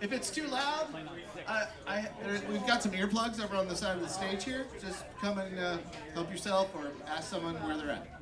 If it's too loud, we've got some earplugs over on the side of the stage here. Just come and help yourself or ask someone where they're at.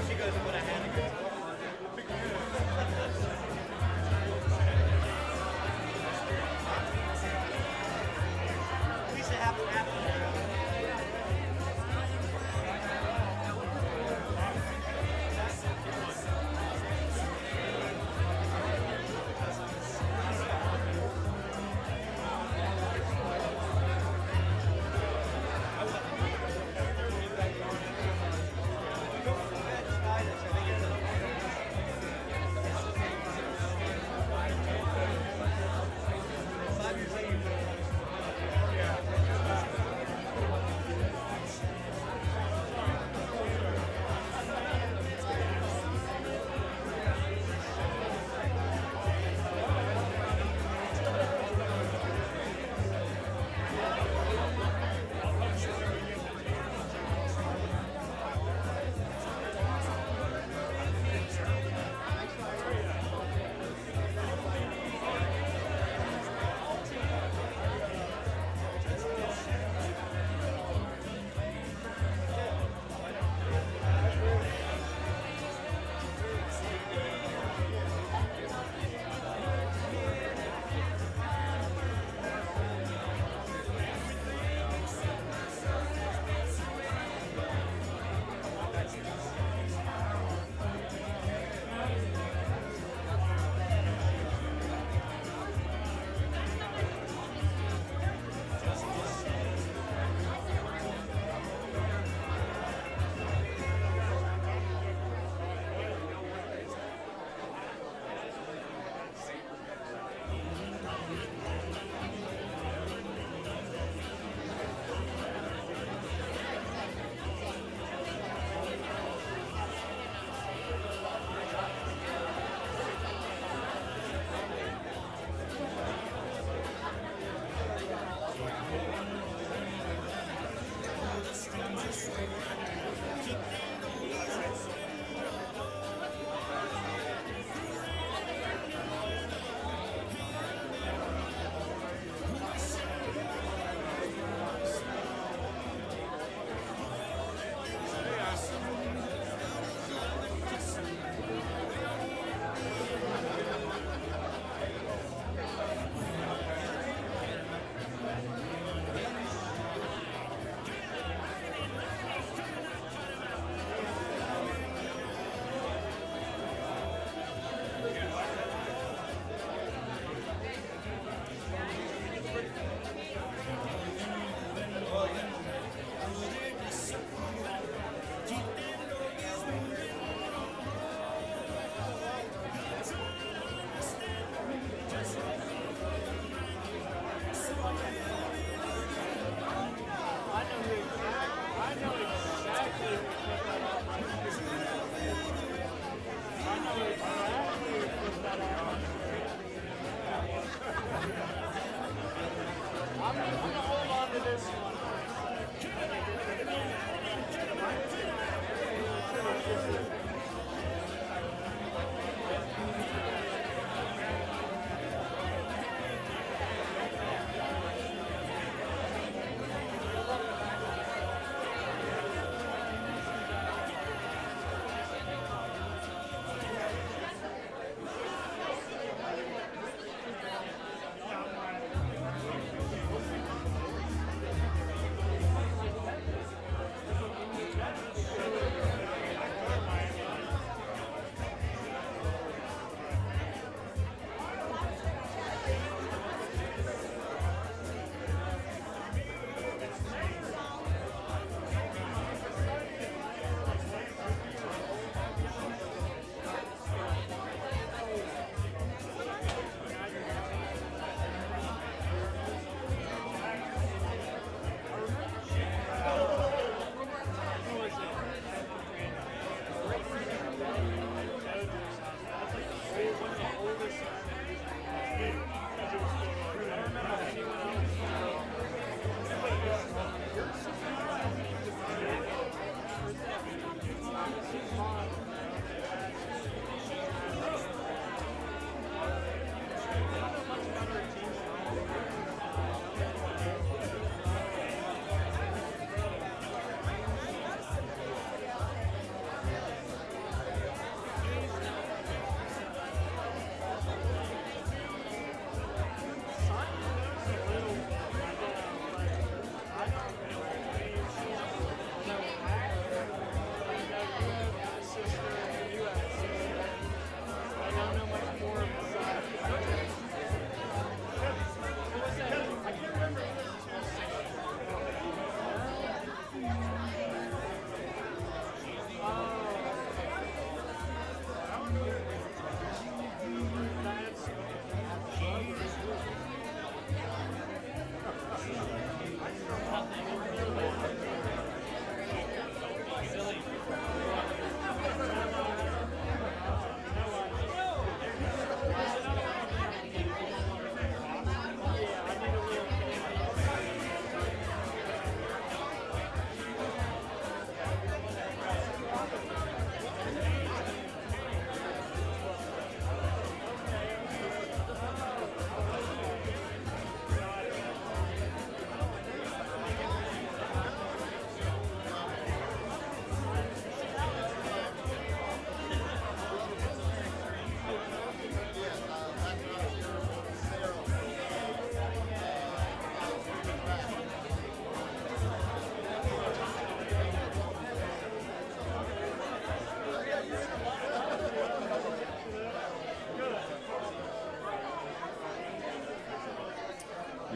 She goes, "What a hand."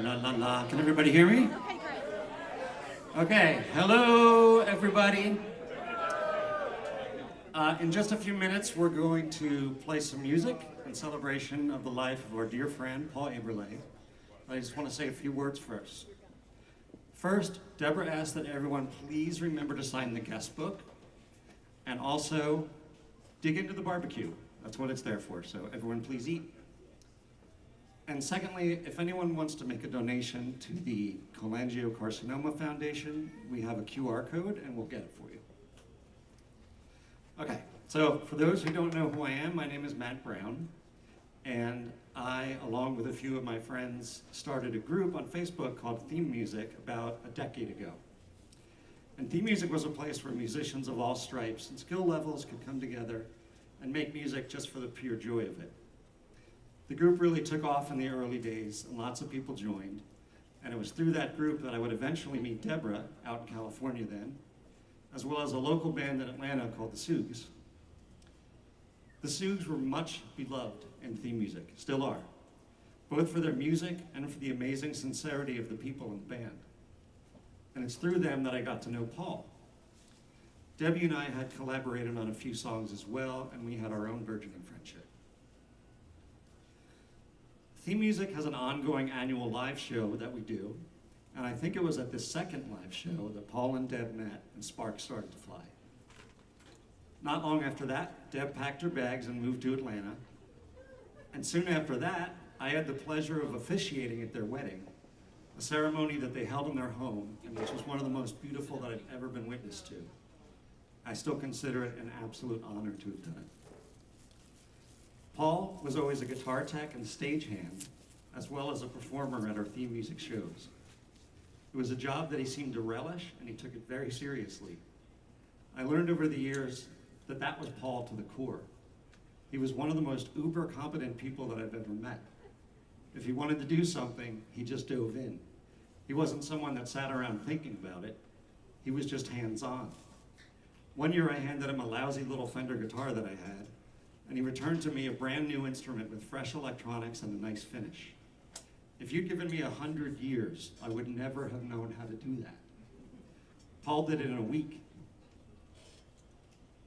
La la la. Can everybody hear me? Okay, great. Okay. Hello, everybody. In just a few minutes, we're going to play some music in celebration of the life of our dear friend, Paul Abrelat. I just want to say a few words first. First, Deborah asked that everyone please remember to sign the guest book and also dig into the barbecue. That's what it's there for, so everyone please eat. And secondly, if anyone wants to make a donation to the Cholangiocarcinoma Foundation, we have a QR code and we'll get it for you. Okay, so for those who don't know who I am, my name is Matt Brown, and I, along with a few of my friends, started a group on Facebook called Theme Music about a decade ago. And Theme Music was a place where musicians of all stripes and skill levels could come together and make music just for the pure joy of it. The group really took off in the early days, and lots of people joined. And it was through that group that I would eventually meet Deborah, out in California then, as well as a local band in Atlanta called the Sugs. The Sugs were much beloved in theme music, still are, both for their music and for the amazing sincerity of the people in the band. And it's through them that I got to know Paul. Debbie and I had collaborated on a few songs as well, and we had our own burgeoning friendship. Theme Music has an ongoing annual live show that we do, and I think it was at this second live show that Paul and Deb met and sparks started to fly. Not long after that, Deb packed her bags and moved to Atlanta, and soon after that, I had the pleasure of officiating at their wedding, a ceremony that they held in their home, and which was one of the most beautiful that I've ever been witness to. I still consider it an absolute honor to have done it. Paul was always a guitar tech and stagehand, as well as a performer at our theme music shows. It was a job that he seemed to relish, and he took it very seriously. I learned over the years that that was Paul to the core. He was one of the most uber competent people that I've ever met. If he wanted to do something, he just dove in. He wasn't someone that sat around thinking about it. He was just hands-on. One year I handed him a lousy little Fender guitar that I had, and he returned to me a brand new instrument with fresh electronics and a nice finish. If you'd given me 100 years, I would never have known how to do that. Paul did it in a week.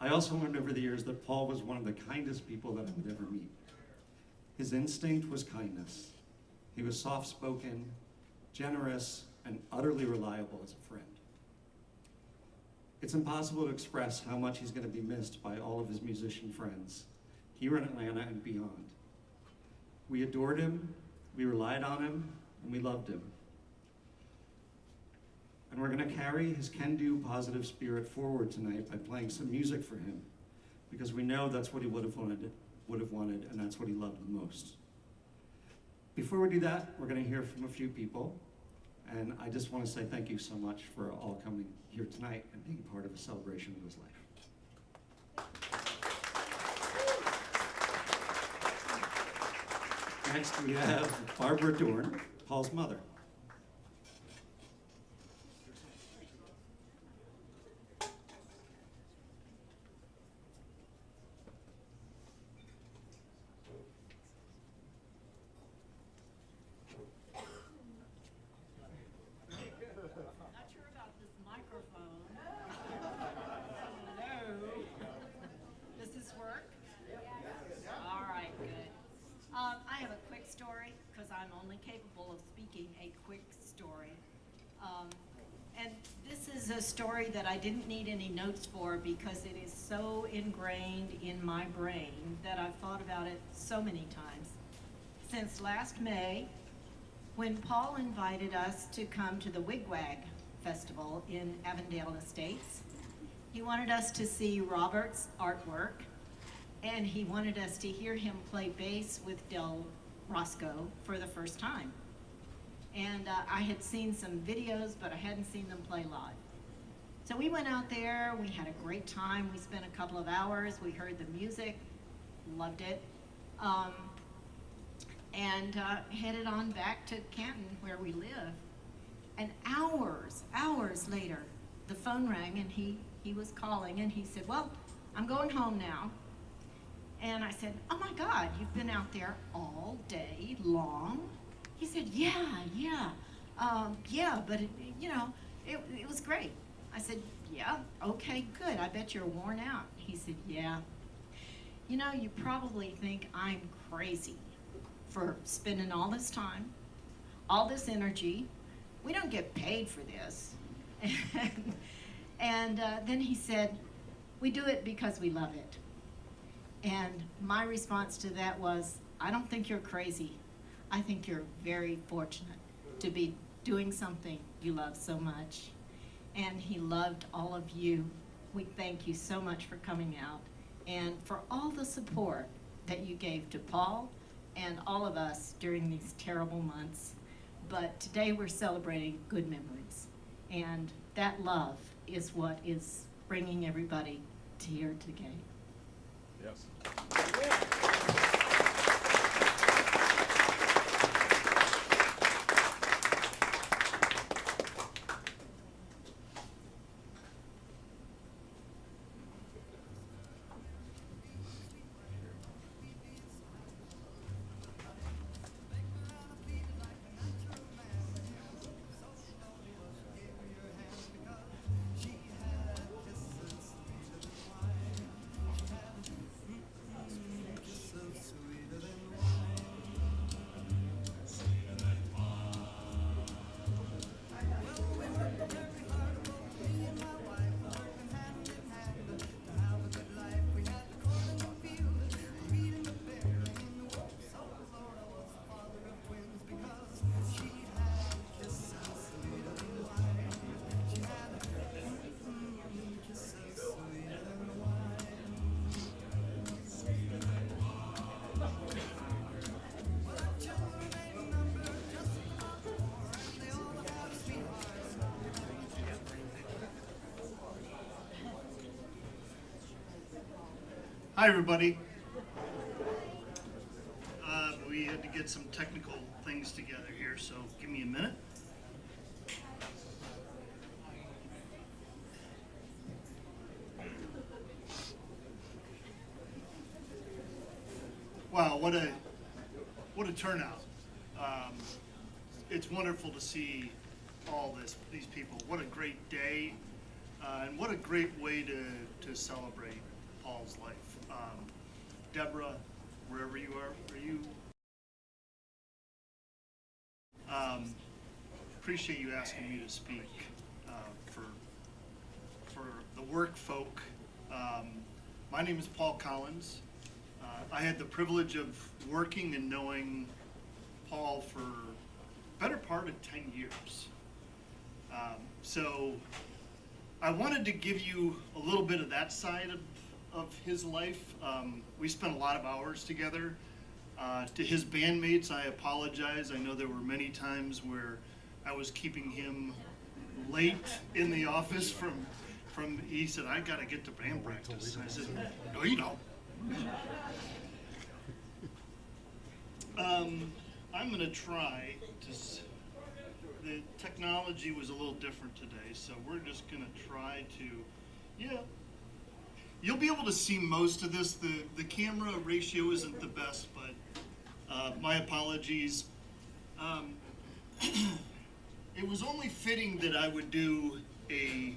I also learned over the years that Paul was one of the kindest people that I would ever meet. His instinct was kindness. He was soft-spoken, generous, and utterly reliable as a friend. It's impossible to express how much he's going to be missed by all of his musician friends, here in Atlanta and beyond. We adored him, we relied on him, and we loved him. And we're going to carry his can-do positive spirit forward tonight by playing some music for him, because we know that's what he would have wanted, and that's what he loved the most. Before we do that, we're going to hear from a few people, and I just want to say thank you so much for all coming here tonight and being part of a celebration of his life. Next, we have Barbara Dorn, Paul's mother. Not sure about this microphone. Hello. Does this work? All right, good. I have a quick story because I'm only capable of speaking a quick story. And this is a story that I didn't need any notes for because it is so ingrained in my brain that I've thought about it so many times. Since last May, when Paul invited us to come to the Wigwag Festival in Avondale Estates, he wanted us to see Robert's artwork, and he wanted us to hear him play bass with Rosco for the first time. And I had seen some videos, but I hadn't seen them play live. So we went out there, we had a great time, we spent a couple of hours, we heard the music, loved it. And headed on back to Canton where we live. And hours later, the phone rang and he was calling and he said, well, I'm going home now. And I said, oh my God, you've been out there all day long? He said, yeah, but it was great. I said, yeah, okay, good, I bet you're worn out. He said, yeah. You know, you probably think I'm crazy for spending all this time, all this energy. We don't get paid for this. And then he said, we do it because we love it. And my response to that was, I don't think you're crazy. I think you're very fortunate to be doing something you love so much. And he loved all of you. We thank you so much for coming out and for all the support that you gave to Paul and all of us during these terrible months. But today we're celebrating good memories. And that love is what is bringing everybody to here today. Yes. Hi, everybody. We had to get some technical things together here, so give me a minute. Wow, what a turnout. It's wonderful to see all these people. What a great day, and what a great way to celebrate Paul's life. Deborah, wherever you are you? Appreciate you asking me to speak for the work folk. My name is Paul Collins. I had the privilege of working and knowing Paul for the better part of 10 years. So I wanted to give you a little bit of that side of his life. We spent a lot of hours together. To his bandmates, I apologize. I know there were many times where I was keeping him late in the office he said, I gotta get to band practice. And I said, no, you don't. I'm gonna try the technology was a little different today, so we're just gonna try to, you'll be able to see most of this. The camera ratio isn't the best, but my apologies. It was only fitting that I would do a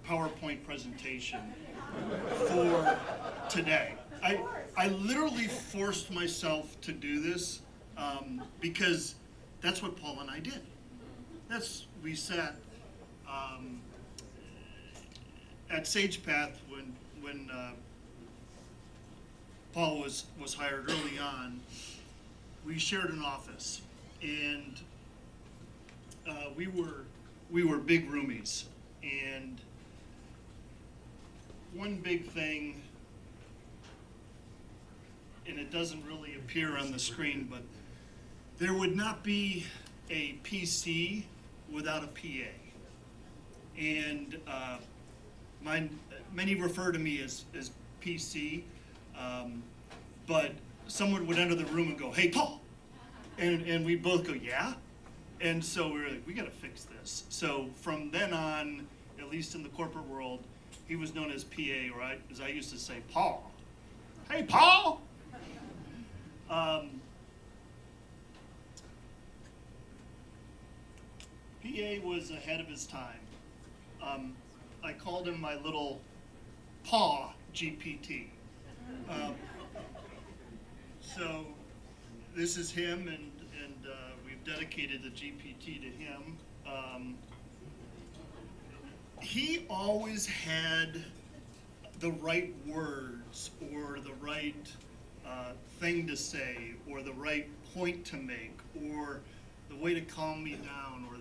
PowerPoint presentation for today. I literally forced myself to do this because that's what Paul and I did. We sat at Sage Path when Paul was hired early on. We shared an office, and we were big roomies. And one big thing, and it doesn't really appear on the screen, but there would not be a PC without a PA. And many refer to me as PC, but someone would enter the room and go, hey, Paul. And we both go, yeah? And so we were like, we gotta fix this. So from then on, at least in the corporate world, he was known as PA, or as I used to say, Paul. Hey, Paul! PA was ahead of his time. I called him my little paw GPT. So this is him, and we've dedicated the GPT to him. He always had the right words, or the right thing to say, or the right point to make, or the way to calm me down, or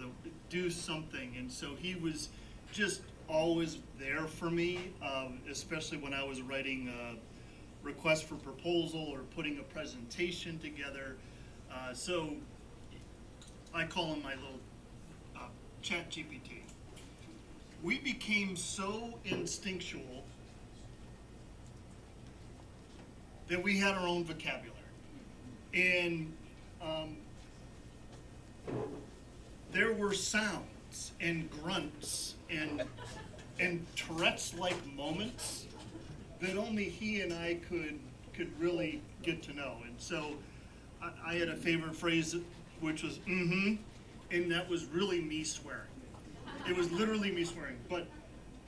do something. And so he was just always there for me, especially when I was writing a request for proposal or putting a presentation together. So I call him my little chat GPT. We became so instinctual that we had our own vocabulary. And there were sounds and grunts and Tourette's-like moments that only he and I could really get to know. And so I had a favorite phrase, which was and that was really me swearing. It was literally me swearing. But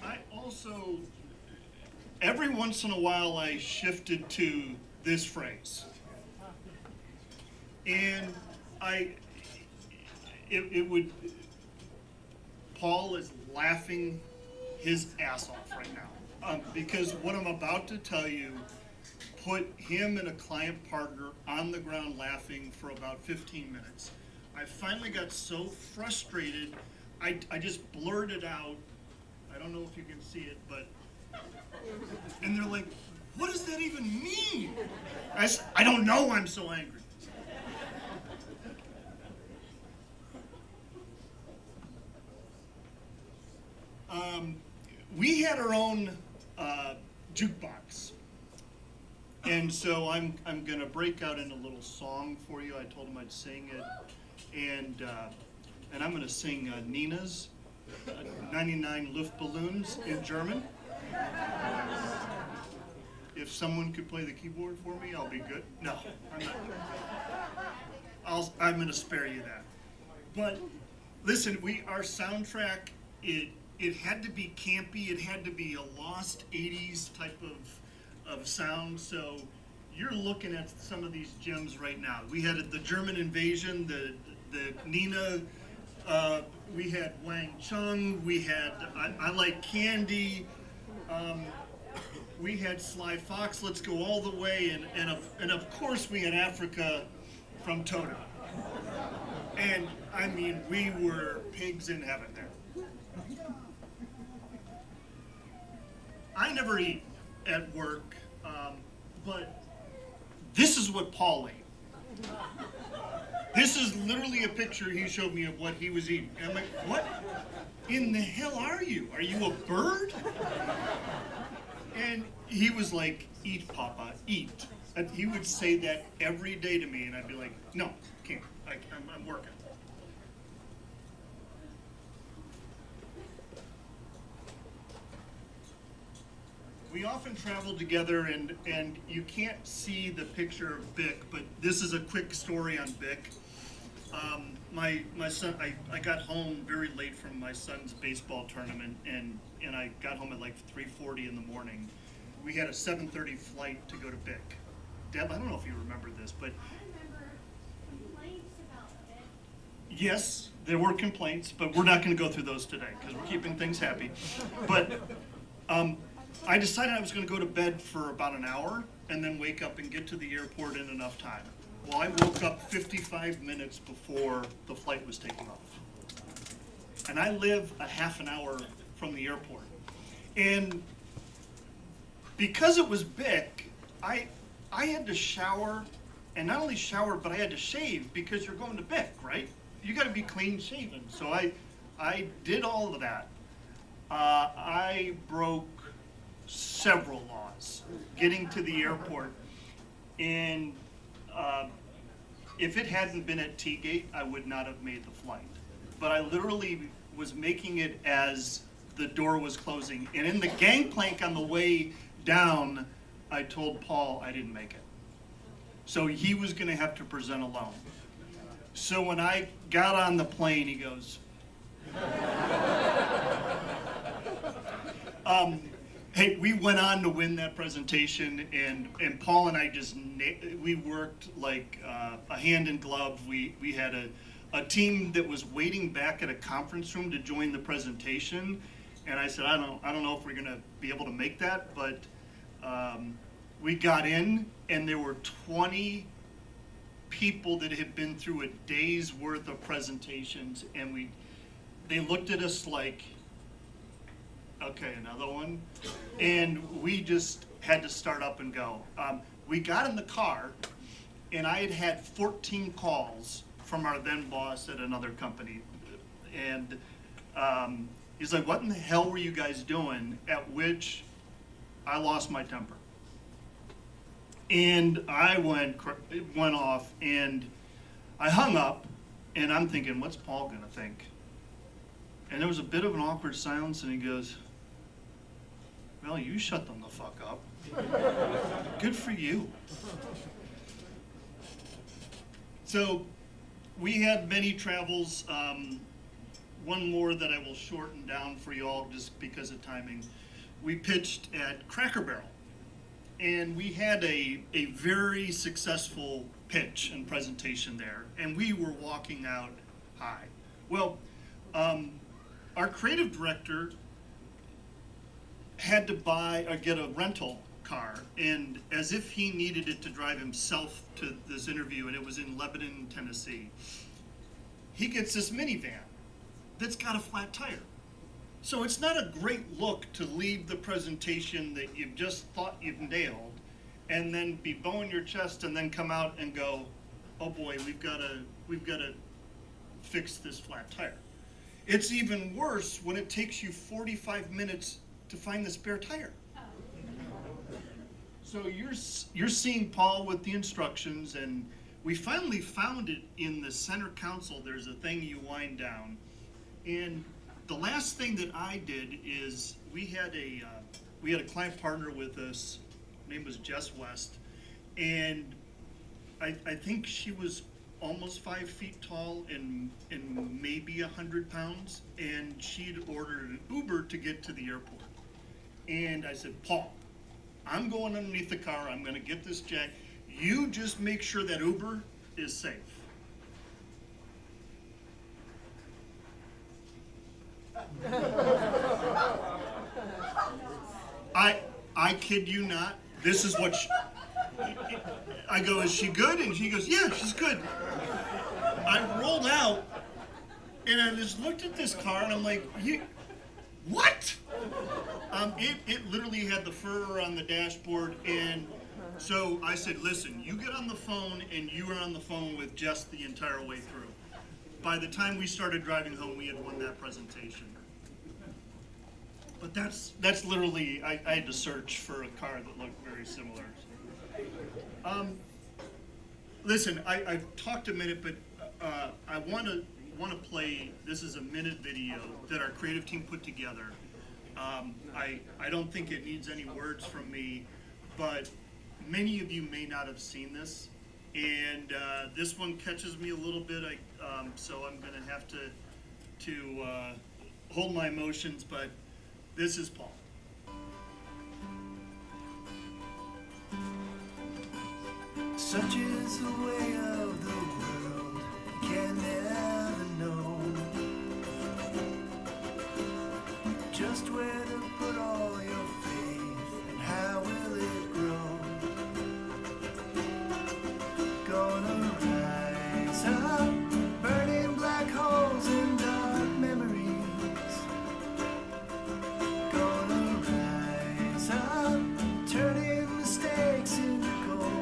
I also, every once in a while, I shifted to this phrase. And it would, Paul is laughing his ass off right now. Because what I'm about to tell you put him and a client partner on the ground laughing for about 15 minutes. I finally got so frustrated, I just blurted out, I don't know if you can see it, but, and they're like, what does that even mean? I don't know, I'm so angry. We had our own jukebox. And so I'm gonna break out in a little song for you. I told him I'd sing it. And I'm gonna sing Nina's 99 Luftballons in German. If someone could play the keyboard for me, I'll be good. No, I'm not. I'm gonna spare you that. But listen, our soundtrack, it had to be campy. It had to be a lost 80s type of sound. So you're looking at some of these gems right now. We had the German Invasion, the Nina, we had Wang Chung, we had I Like Candy, we had Sly Fox, Let's Go All the Way, and of course we had Africa from Toto. And I mean, we were pigs in heaven there. I never eat at work, but this is what Paul ate. This is literally a picture he showed me of what he was eating. And I'm like, what in the hell are you? Are you a bird? And he was like, eat, Papa, eat. And he would say that every day to me, and I'd be like, no, can't. I'm working. We often travel together, and you can't see the picture of Bick, but this is a quick story on Bick. My son, I got home very late from my son's baseball tournament, and I got home at like 3:40 in the morning. We had a 7:30 flight to go to Bick. Deb, I don't know if you remember this, but I remember complaints about it. yes, there were complaints, but we're not going to go through those today because we're keeping things happy. But I decided I was going to go to bed for about an hour and then wake up and get to the airport in enough time. Well, I woke up 55 minutes before the flight was taking off. And I live a half an hour from the airport. And because it was Bick, I had to shower, and not only shower, but I had to shave because you're going to Bick, right? You got to be clean shaven. So I did all of that. I broke several laws getting to the airport, and if it hadn't been at T-Gate, I would not have made the flight. But I literally was making it as the door was closing, and in the gangplank on the way down, I told Paul I didn't make it. So he was going to have to present alone. So when I got on the plane, he goes, hey, we went on to win that presentation, and Paul and I we worked like a hand in glove. We had a team that was waiting back at a conference room to join the presentation, and I said, I don't know if we're gonna be able to make that, but we got in, and there were 20 people that had been through a day's worth of presentations, and they looked at us like, okay, another one. And we just had to start up and go. We got in the car, and I had 14 calls from our then boss at another company. And he's like, what in the hell were you guys doing? At which I lost my temper. And I went off, and I hung up, and I'm thinking, what's Paul gonna think? And there was a bit of an awkward silence, and he goes, well, you shut them the fuck up. Good for you. So we had many travels. One more that I will shorten down for you all just because of timing. We pitched at Cracker Barrel, and we had a very successful pitch and presentation there, and we were walking out high. Well, our creative director had to buy or get a rental car, and as if he needed it to drive himself to this interview, and it was in Lebanon, Tennessee, he gets this minivan that's got a flat tire. So it's not a great look to leave the presentation that you've just thought you've nailed and then be bowing your chest and then come out and go, oh boy, we've got to fix this flat tire. It's even worse when it takes you 45 minutes to find the spare tire. So you're seeing Paul with the instructions, and we finally found it in the center console. There's a thing you wind down, and the last thing that I did is we had a client partner with us. Her name was Jess West, and I think she was almost 5 feet tall and maybe 100 pounds, and she'd ordered an Uber to get to the airport. And I said, Paul, I'm going underneath the car. I'm going to get this jack. You just make sure that Uber is safe. I kid you not. This is what I go, is she good? And she goes, yeah, she's good. I rolled out, and I just looked at this car, and I'm like, what? It literally had the fur on the dashboard, and so I said, listen, you get on the phone, and you were on the phone with Jess the entire way through. By the time we started driving home, we had won that presentation. But that's literally, I had to search for a car that looked very similar. Listen, I've talked a minute, but I want to play. This is a minute video that our creative team put together. I don't think it needs any words from me, but many of you may not have seen this, and this one catches me a little bit. So I'm going to have to hold my emotions, but this is Paul. Such is the way of the world, you can never know just where to put all your faith and how will it grow. Gonna rise up, burning black holes in dark memories. Gonna rise up, turning mistakes into gold.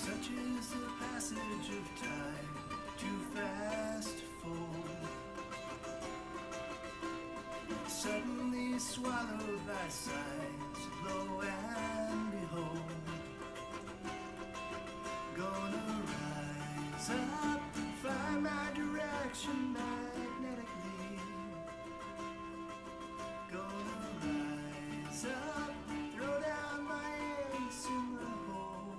Such is the passage of time, too fast to fold. Suddenly swallowed by signs, lo and behold. Gonna rise up, find my direction magnetically. Gonna rise up, throw down my ace in the hole.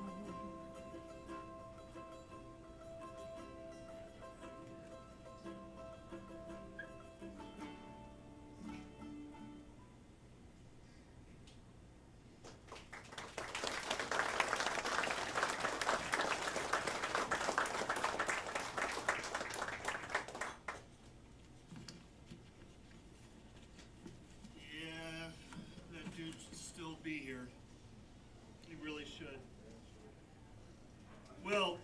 Yeah, that dude should still be here. He really should. Well,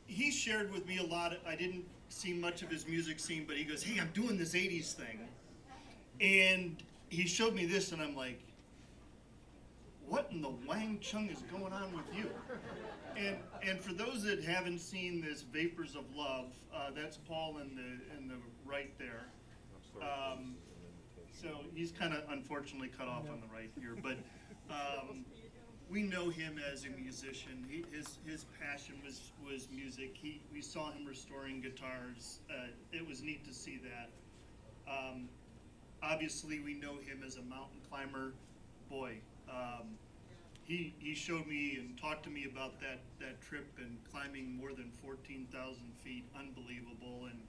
he shared with me a lot. I didn't see much of his music scene, but he goes, hey, I'm doing this 80s thing. And he showed me this, and I'm like, what in the Wang Chung is going on with you? And for those that haven't seen this Vapors of Love, that's Paul in the right there. So he's kind of unfortunately cut off on the right here, but we know him as a musician. His passion was music. We saw him restoring guitars. It was neat to see that. Obviously, we know him as a mountain climber. Boy, he showed me and talked to me about that trip and climbing more than 14,000 feet, unbelievable, and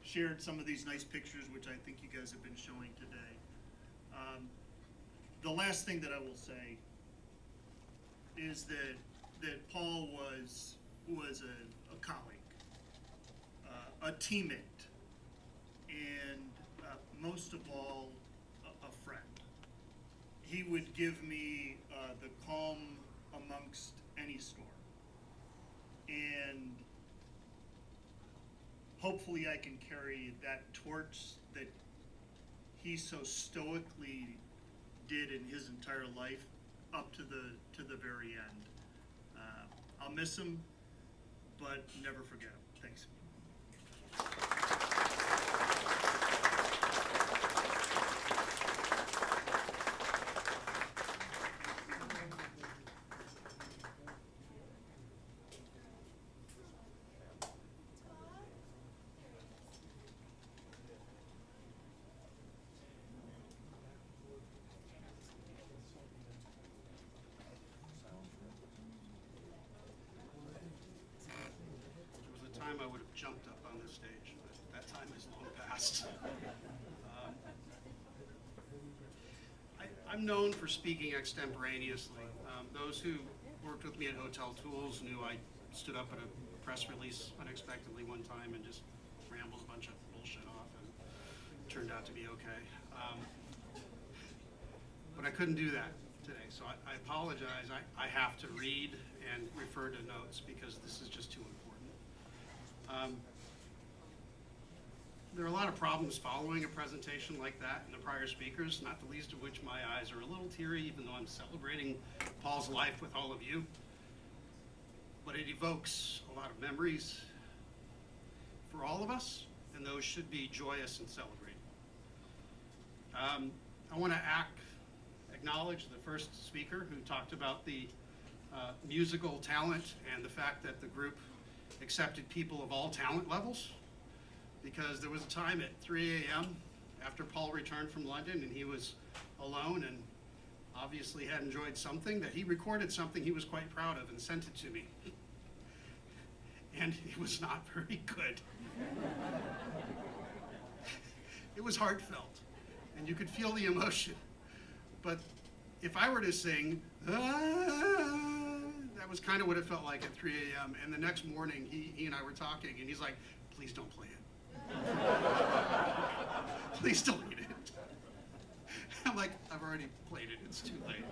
shared some of these nice pictures, which I think you guys have been showing today. The last thing that I will say is that Paul was a colleague, a teammate, and most of all, a friend. He would give me the calm amongst any storm, and hopefully I can carry that torch that he so stoically did in his entire life up to the very end. I'll miss him, but never forget him. Thanks. There was a time I would have jumped up on this stage, but that time is long past. I'm known for speaking extemporaneously. Those who worked with me at Hotel Tools knew I stood up at a press release unexpectedly one time and just rambled a bunch of bullshit off, and it turned out to be okay. But I couldn't do that today, so I apologize. I have to read and refer to notes because this is just too important. There are a lot of problems following a presentation like that and the prior speakers, not the least of which my eyes are a little teary even though I'm celebrating Paul's life with all of you. But it evokes a lot of memories for all of us, and those should be joyous and celebrated. I want to acknowledge the first speaker who talked about the musical talent and the fact that the group accepted people of all talent levels, because there was a time at 3 a.m. after Paul returned from London and he was alone and obviously had enjoyed something, that he recorded something he was quite proud of and sent it to me. And it was not very good. It was heartfelt, and you could feel the emotion. But if I were to sing, that was kind of what it felt like at 3 a.m. And the next morning, he and I were talking, and he's like, please don't play it. Please delete it. I'm like, I've already played it, it's too late.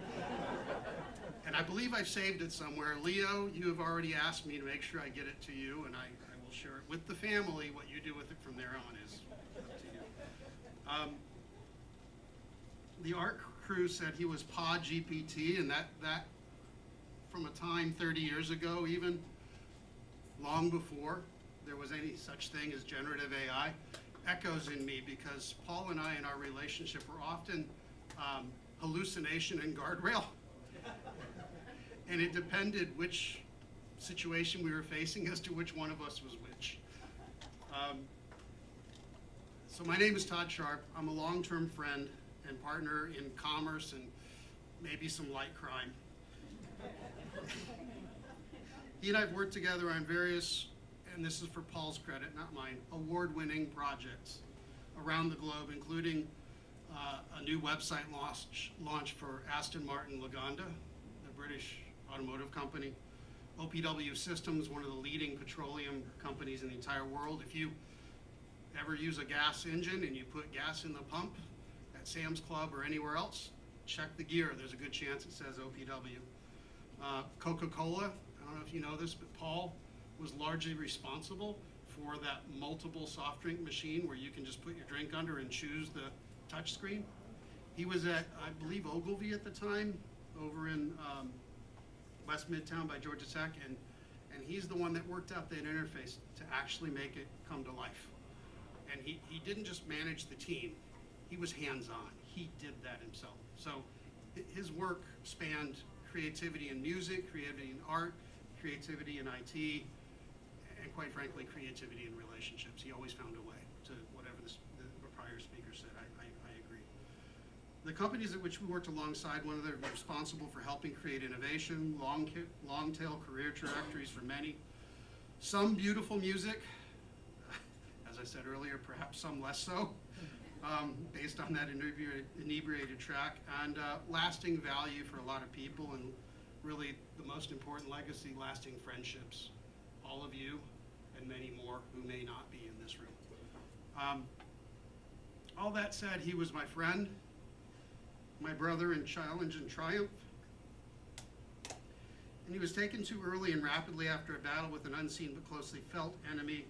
And I believe I've saved it somewhere. Leo, you have already asked me to make sure I get it to you, and I will share it with the family. What you do with it from there on is up to you. The art crew said he was Pod GPT, and that from a time 30 years ago, even long before there was any such thing as generative AI, echoes in me, because Paul and I in our relationship were often hallucination and guardrail. And it depended which situation we were facing as to which one of us was which. So my name is Todd Sharp. I'm a long-term friend and partner in commerce and maybe some light crime. He and I have worked together on various, and this is for Paul's credit, not mine, award-winning projects around the globe, including a new website launch for Aston Martin Lagonda, the British automotive company. OPW Systems, one of the leading petroleum companies in the entire world. If you ever use a gas engine and you put gas in the pump at Sam's Club or anywhere else, check the gear. There's a good chance it says OPW. Coca-Cola, I don't know if you know this, but Paul was largely responsible for that multiple soft drink machine where you can just put your drink under and choose the touch screen. He was at, I believe, Ogilvy at the time, over in West Midtown by Georgia Tech, and he's the one that worked out that interface to actually make it come to life. And he didn't just manage the team, he was hands-on. He did that himself. So his work spanned creativity in music, creativity in art, creativity in IT, and quite frankly, creativity in relationships. He always found a way to whatever the prior speaker said. I agree. The companies at which we worked alongside one another were responsible for helping create innovation, long tail career trajectories for many. Some beautiful music, as I said earlier, perhaps some less so, based on that inebriated track, and lasting value for a lot of people, and really the most important legacy, lasting friendships. All of you and many more who may not be in this room. All that said, he was my friend, my brother in challenge and triumph, and he was taken too early and rapidly after a battle with an unseen but closely felt enemy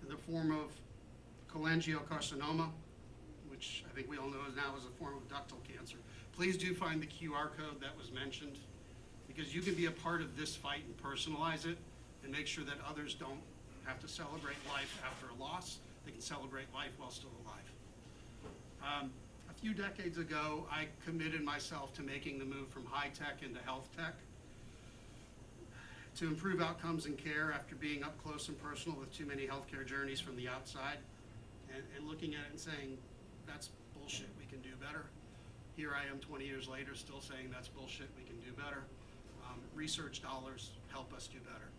in the form of cholangiocarcinoma, which I think we all know now is a form of ductal cancer. Please do find the QR code that was mentioned, because you can be a part of this fight and personalize it and make sure that others don't have to celebrate life after a loss. They can celebrate life while still alive. A few decades ago, I committed myself to making the move from high tech into health tech to improve outcomes and care after being up close and personal with too many healthcare journeys from the outside, and looking at it and saying, that's bullshit, we can do better. Here I am 20 years later still saying that's bullshit, we can do better. Research dollars help us do better.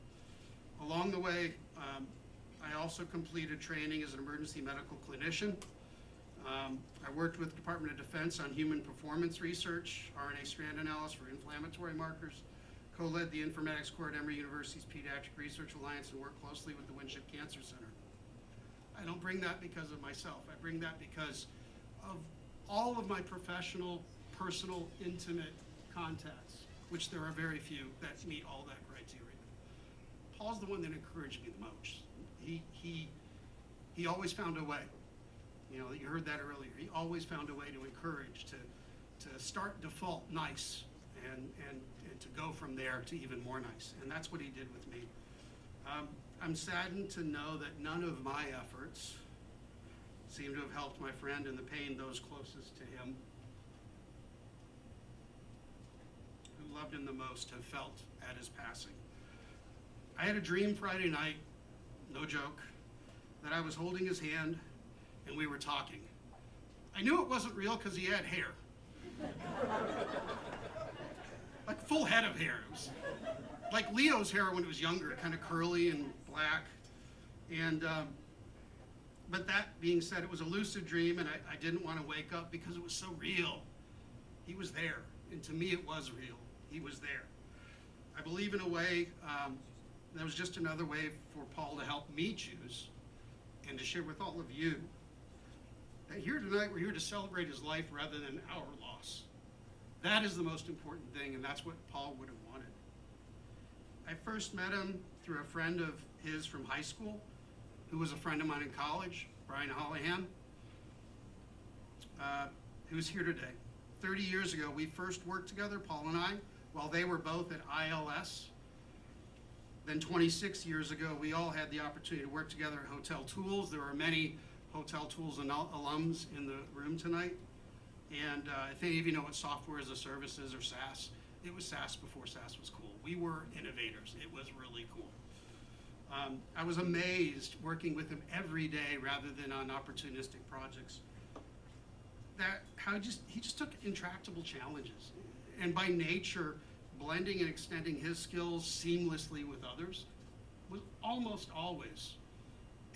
Along the way, I also completed training as an emergency medical clinician, I worked with the Department of Defense on human performance research, RNA strand analysis for inflammatory markers, co-led the informatics core at Emory University's Pediatric Research Alliance, and worked closely with the Winship Cancer Center. I don't bring that because of myself. I bring that because of all of my professional, personal, intimate contacts, which there are very few that meet all that criteria. Paul's the one that encouraged me the most. He always found a way. You know, you heard that earlier. He always found a way to encourage, to start default nice and to go from there to even more nice. And that's what he did with me. I'm saddened to know that none of my efforts seem to have helped my friend and the pain those closest to him, who loved him the most, have felt at his passing. I had a dream Friday night, no joke, that I was holding his hand and we were talking. I knew it wasn't real because he had hair. Like full head of hair. It was like Leo's hair when he was younger, kind of curly and black. And but that being said, it was a lucid dream, and I didn't want to wake up because it was so real. He was there, and to me it was real. He was there. I believe in a way that was just another way for Paul to help me choose and to share with all of you that here tonight we're here to celebrate his life rather than our loss. That is the most important thing, and that's what Paul would have wanted. I first met him through a friend of his from high school, who was a friend of mine in college, Brian Holohan, who's here today. 30 years ago, we first worked together, Paul and I, while they were both at ILS. Then 26 years ago, we all had the opportunity to work together at Hotel Tools. There are many Hotel Tools alums in the room tonight. And if any of you know what software as a service is, or SaaS, it was SaaS before SaaS was cool. We were innovators. It was really cool. I was amazed working with him every day rather than on opportunistic projects. He just took intractable challenges. And by nature, blending and extending his skills seamlessly with others, was almost always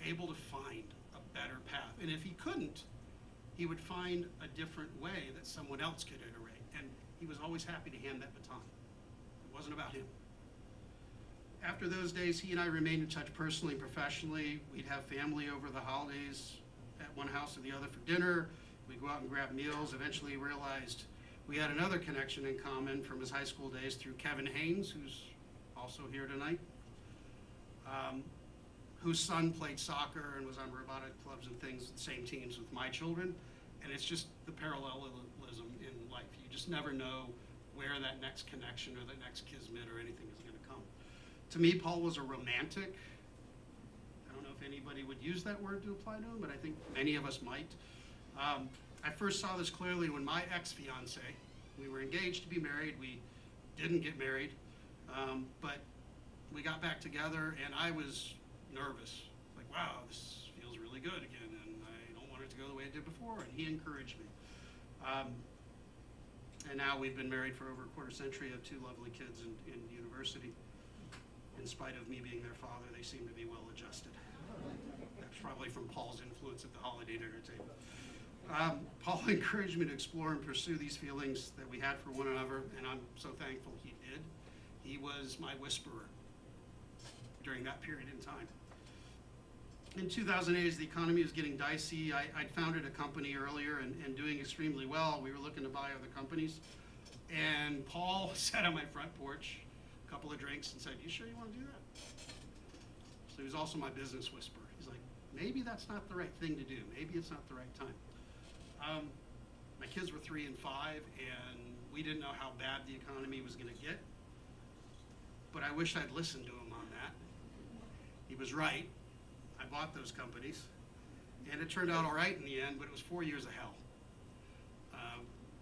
able to find a better path. And if he couldn't, he would find a different way that someone else could iterate. And he was always happy to hand that baton. It wasn't about him. After those days, he and I remained in touch personally and professionally. We'd have family over the holidays at one house or the other for dinner. We'd go out and grab meals. Eventually realized we had another connection in common from his high school days through Kevin Haynes, who's also here tonight, whose son played soccer and was on robotic clubs and things, the same teams with my children. And it's just the parallelism in life. You just never know where that next connection or that next kismet or anything is going to come. To me, Paul was a romantic. I don't know if anybody would use that word to apply to him, but I think many of us might. I first saw this clearly when my ex-fiance, we were engaged to be married. We didn't get married, but we got back together, and I was nervous. Like, wow, this feels really good again, and I don't want it to go the way it did before, and he encouraged me. And now we've been married for over a quarter century, have two lovely kids in university. In spite of me being their father, they seem to be well adjusted. That's probably from Paul's influence at the holiday dinner table. Paul encouraged me to explore and pursue these feelings that we had for one another, and I'm so thankful he did. He was my whisperer during that period in time. In 2008, as the economy was getting dicey, I'd founded a company earlier and doing extremely well. We were looking to buy other companies, and Paul sat on my front porch, a couple of drinks, and said, "You sure you want to do that?" So he was also my business whisperer. He's like, maybe that's not the right thing to do. Maybe it's not the right time. My kids were 3 and 5, and we didn't know how bad the economy was going to get. But I wish I'd listened to him on that. He was right. I bought those companies, and it turned out all right in the end, but it was 4 years of hell.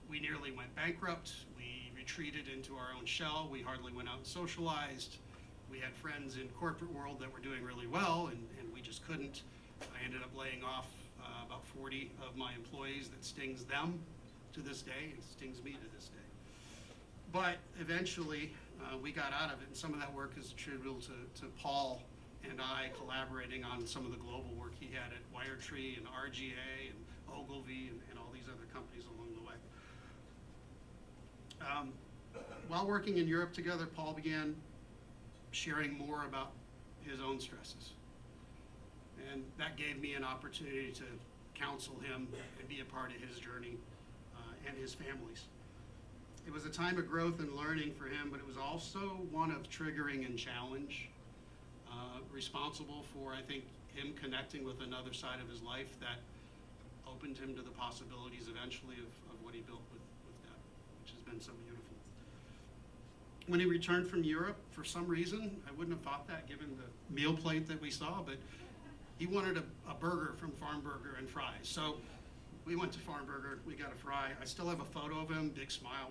We nearly went bankrupt. We retreated into our own shell. We hardly went out and socialized. We had friends in corporate world that were doing really well, and we just couldn't. I ended up laying off about 40 of my employees. That stings them to this day, and stings me to this day. But eventually, we got out of it, and some of that work is attributable to Paul and I collaborating on some of the global work he had at Wiretree and RGA and Ogilvy, and all these other companies along the way. While working in Europe together, Paul began sharing more about his own stresses. And that gave me an opportunity to counsel him and be a part of his journey and his family's. It was a time of growth and learning for him, but it was also one of triggering and challenge, responsible for, I think, him connecting with another side of his life that opened him to the possibilities eventually of what he built with that, which has been so beautiful. When he returned from Europe, for some reason, I wouldn't have thought that given the meal plate that we saw, but he wanted a burger from Farm Burger and fries. So we went to Farm Burger, we got a fry. I still have a photo of him, big smile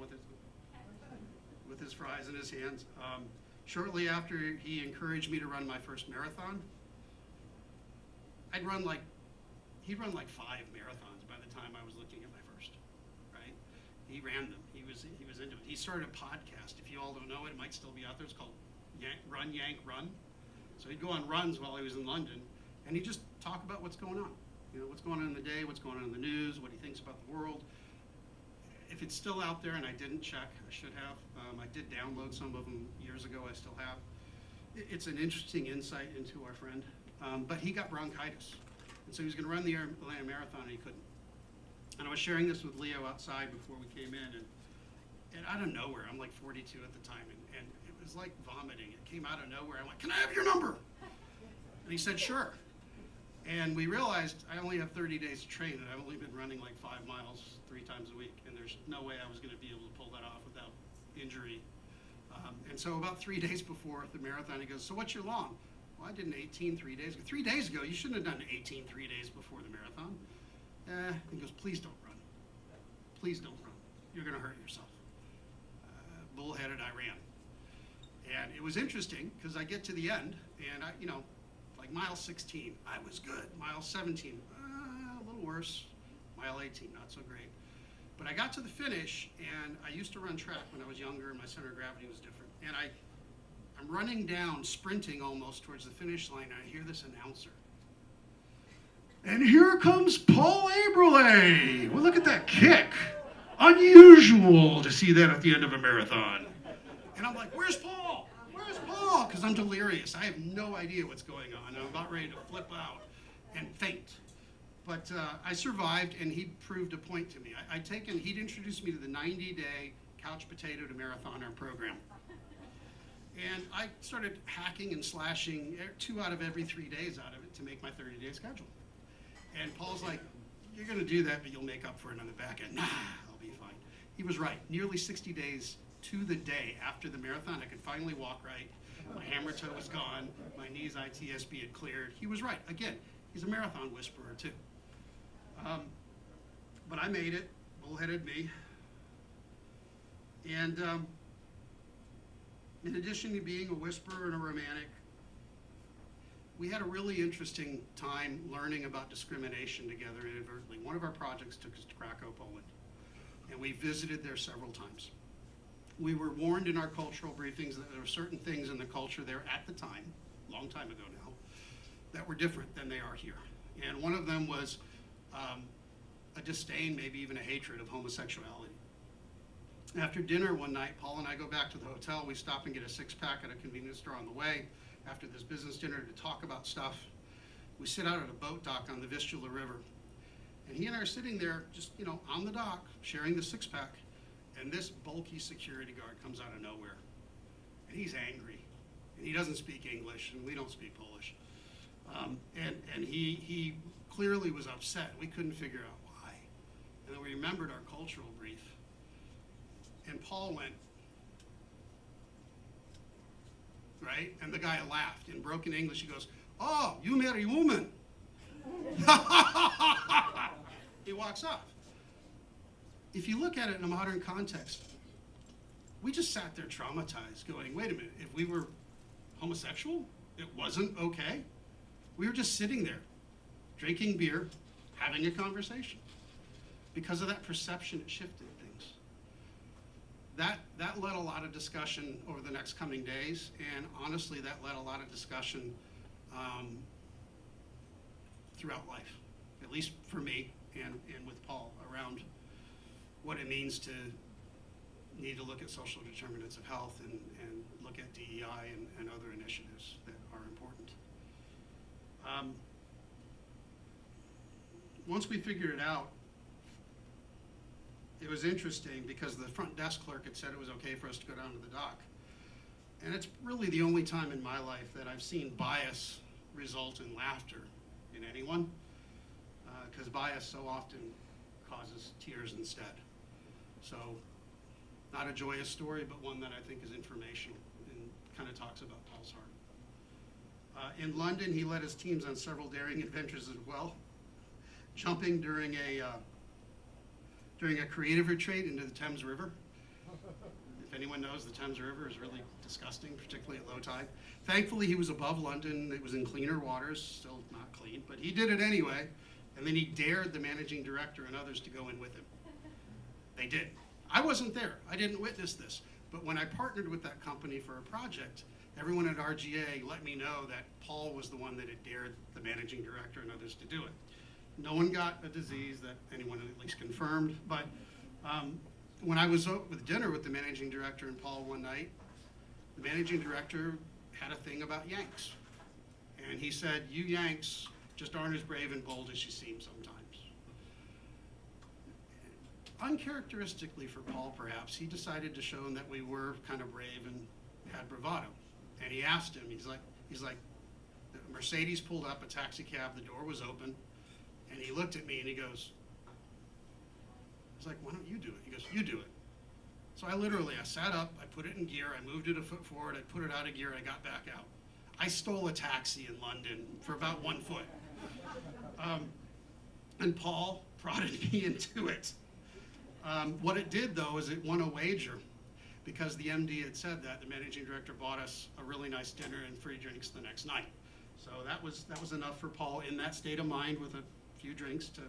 with his fries in his hands. Shortly after, he encouraged me to run my first marathon. He'd run like 5 marathons by the time I was looking at my first, right? He ran them, he was into it. He started a podcast, if you all don't know it, it might still be out there, it's called Run, Yank, Run. So he'd go on runs while he was in London, and he'd just talk about what's going on. You know, what's going on in the day, what's going on in the news, what he thinks about the world. If it's still out there, and I didn't check, I should have. I did download some of them years ago, I still have. It's an interesting insight into our friend. But he got bronchitis. And so he was gonna run the Atlanta Marathon, and he couldn't. And I was sharing this with Leo outside before we came in, and out of nowhere, I'm like 42 at the time, and it was like vomiting. It came out of nowhere. I'm like, can I have your number? And he said, sure. And we realized I only have 30 days to train, and I've only been running like 5 miles 3 times a week, and there's no way I was gonna be able to pull that off without injury. And so about 3 days before the marathon, he goes, so what's your long? Well, I did an 18 3 days ago. 3 days ago, you shouldn't have done an 18 3 days before the marathon. He goes, please don't run. Please don't run. You're gonna hurt yourself. Bullheaded, I ran. And it was interesting, because I get to the end, and like mile 16, I was good. Mile 17, a little worse. Mile 18, not so great. But I got to the finish, and I used to run track when I was younger, and my center of gravity was different. And I'm running down, sprinting almost towards the finish line, and I hear this announcer. And here comes Paul Abrelat. Well, look at that kick. Unusual to see that at the end of a marathon. And I'm like, where's Paul? Where's Paul? Because I'm delirious. I have no idea what's going on. I'm about ready to flip out and faint. But I survived, and he proved a point to me. He'd introduced me to the 90-day couch potato to marathoner program. And I started hacking and slashing 2 out of every 3 days out of it to make my 30-day schedule. And Paul's like, you're gonna do that, but you'll make up for it on the back end. Nah, I'll be fine. He was right. Nearly 60 days to the day after the marathon, I could finally walk right. My hammer toe was gone. My knees ITSB had cleared. He was right. Again, he's a marathon whisperer too. But I made it, bullheaded me. And in addition to being a whisperer and a romantic, we had a really interesting time learning about discrimination together inadvertently. One of our projects took us to Krakow, Poland, and we visited there several times. We were warned in our cultural briefings that there were certain things in the culture there at the time, long time ago now, that were different than they are here. And one of them was a disdain, maybe even a hatred of homosexuality. After dinner one night, Paul and I go back to the hotel. We stop and get a 6-pack at a convenience store on the way after this business dinner to talk about stuff. We sit out at a boat dock on the Vistula River. And he and I are sitting there just, on the dock, sharing the 6-pack. And this bulky security guard comes out of nowhere. And he's angry. And he doesn't speak English, and we don't speak Polish. And he clearly was upset. We couldn't figure out why. And then we remembered our cultural brief. And Paul went, right? And the guy laughed in broken English. He goes, oh, you marry woman. He walks off. If you look at it in a modern context, we just sat there traumatized going, wait a minute, if we were homosexual, it wasn't okay? We were just sitting there, drinking beer, having a conversation. Because of that perception, it shifted things. That led a lot of discussion over the next coming days, and honestly, that led a lot of discussion throughout life, at least for me and with Paul around what it means to need to look at social determinants of health and look at DEI and other initiatives that are important. Once we figured it out, it was interesting because the front desk clerk had said it was okay for us to go down to the dock. And it's really the only time in my life that I've seen bias result in laughter in anyone, because bias so often causes tears instead. So, not a joyous story, but one that I think is informational and kind of talks about Paul's heart. In London, he led his teams on several daring adventures as well, jumping during a creative retreat into the Thames River. If anyone knows, the Thames River is really disgusting, particularly at low tide. Thankfully, he was above London. It was in cleaner waters, still not clean, but he did it anyway. And then he dared the managing director and others to go in with him. They did. I wasn't there. I didn't witness this. But when I partnered with that company for a project, everyone at RGA let me know that Paul was the one that had dared the managing director and others to do it. No one got a disease that anyone at least confirmed, but when I was with dinner with the managing director and Paul one night, the managing director had a thing about Yanks. And he said, "You Yanks just aren't as brave and bold as you seem sometimes." Uncharacteristically for Paul, perhaps, he decided to show him that we were kind of brave and had bravado. And he asked him, he's like, the Mercedes pulled up, a taxi cab, the door was open, and he looked at me and he goes, "Why don't you do it?" He goes, "You do it." So I sat up, I put it in gear, I moved it a foot forward, I put it out of gear, I got back out. I stole a taxi in London for about 1 foot. And Paul prodded me into it. What it did, though, is it won a wager, because the MD had said that. The managing director bought us a really nice dinner and free drinks the next night. So that was enough for Paul in that state of mind with a few drinks to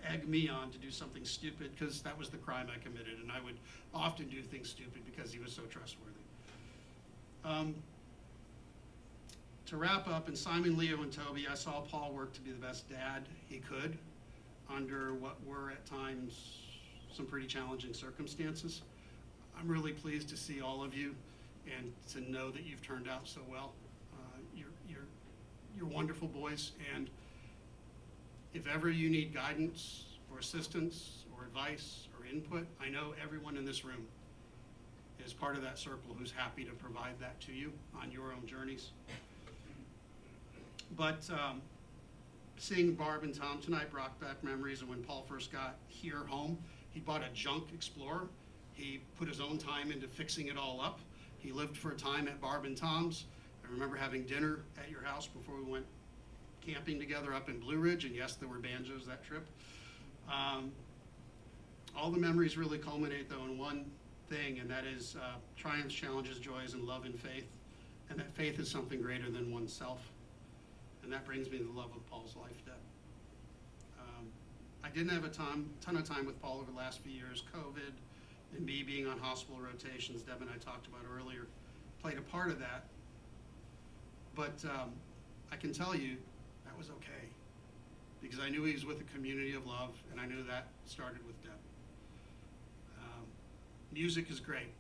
egg me on to do something stupid, because that was the crime I committed, and I would often do things stupid because he was so trustworthy. To wrap up, in Simon, Leo, and Toby, I saw Paul work to be the best dad he could under what were at times some pretty challenging circumstances. I'm really pleased to see all of you and to know that you've turned out so well. You're wonderful boys, and if ever you need guidance or assistance or advice or input, I know everyone in this room is part of that circle who's happy to provide that to you on your own journeys. But seeing Barb and Tom tonight brought back memories of when Paul first got here home. He bought a junk Explorer. He put his own time into fixing it all up. He lived for a time at Barb and Tom's. I remember having dinner at your house before we went camping together up in Blue Ridge, and yes, there were banjos that trip. All the memories really culminate, though, in one thing, and that is triumphs, challenges, joys, and love and faith. And that faith is something greater than oneself. And that brings me to the love of Paul's life, Deb. I didn't have a ton of time with Paul over the last few years. COVID and me being on hospital rotations, Deb and I talked about earlier, played a part of that. But I can tell you that was okay, because I knew he was with a community of love, and I knew that started with Deb. Music is great.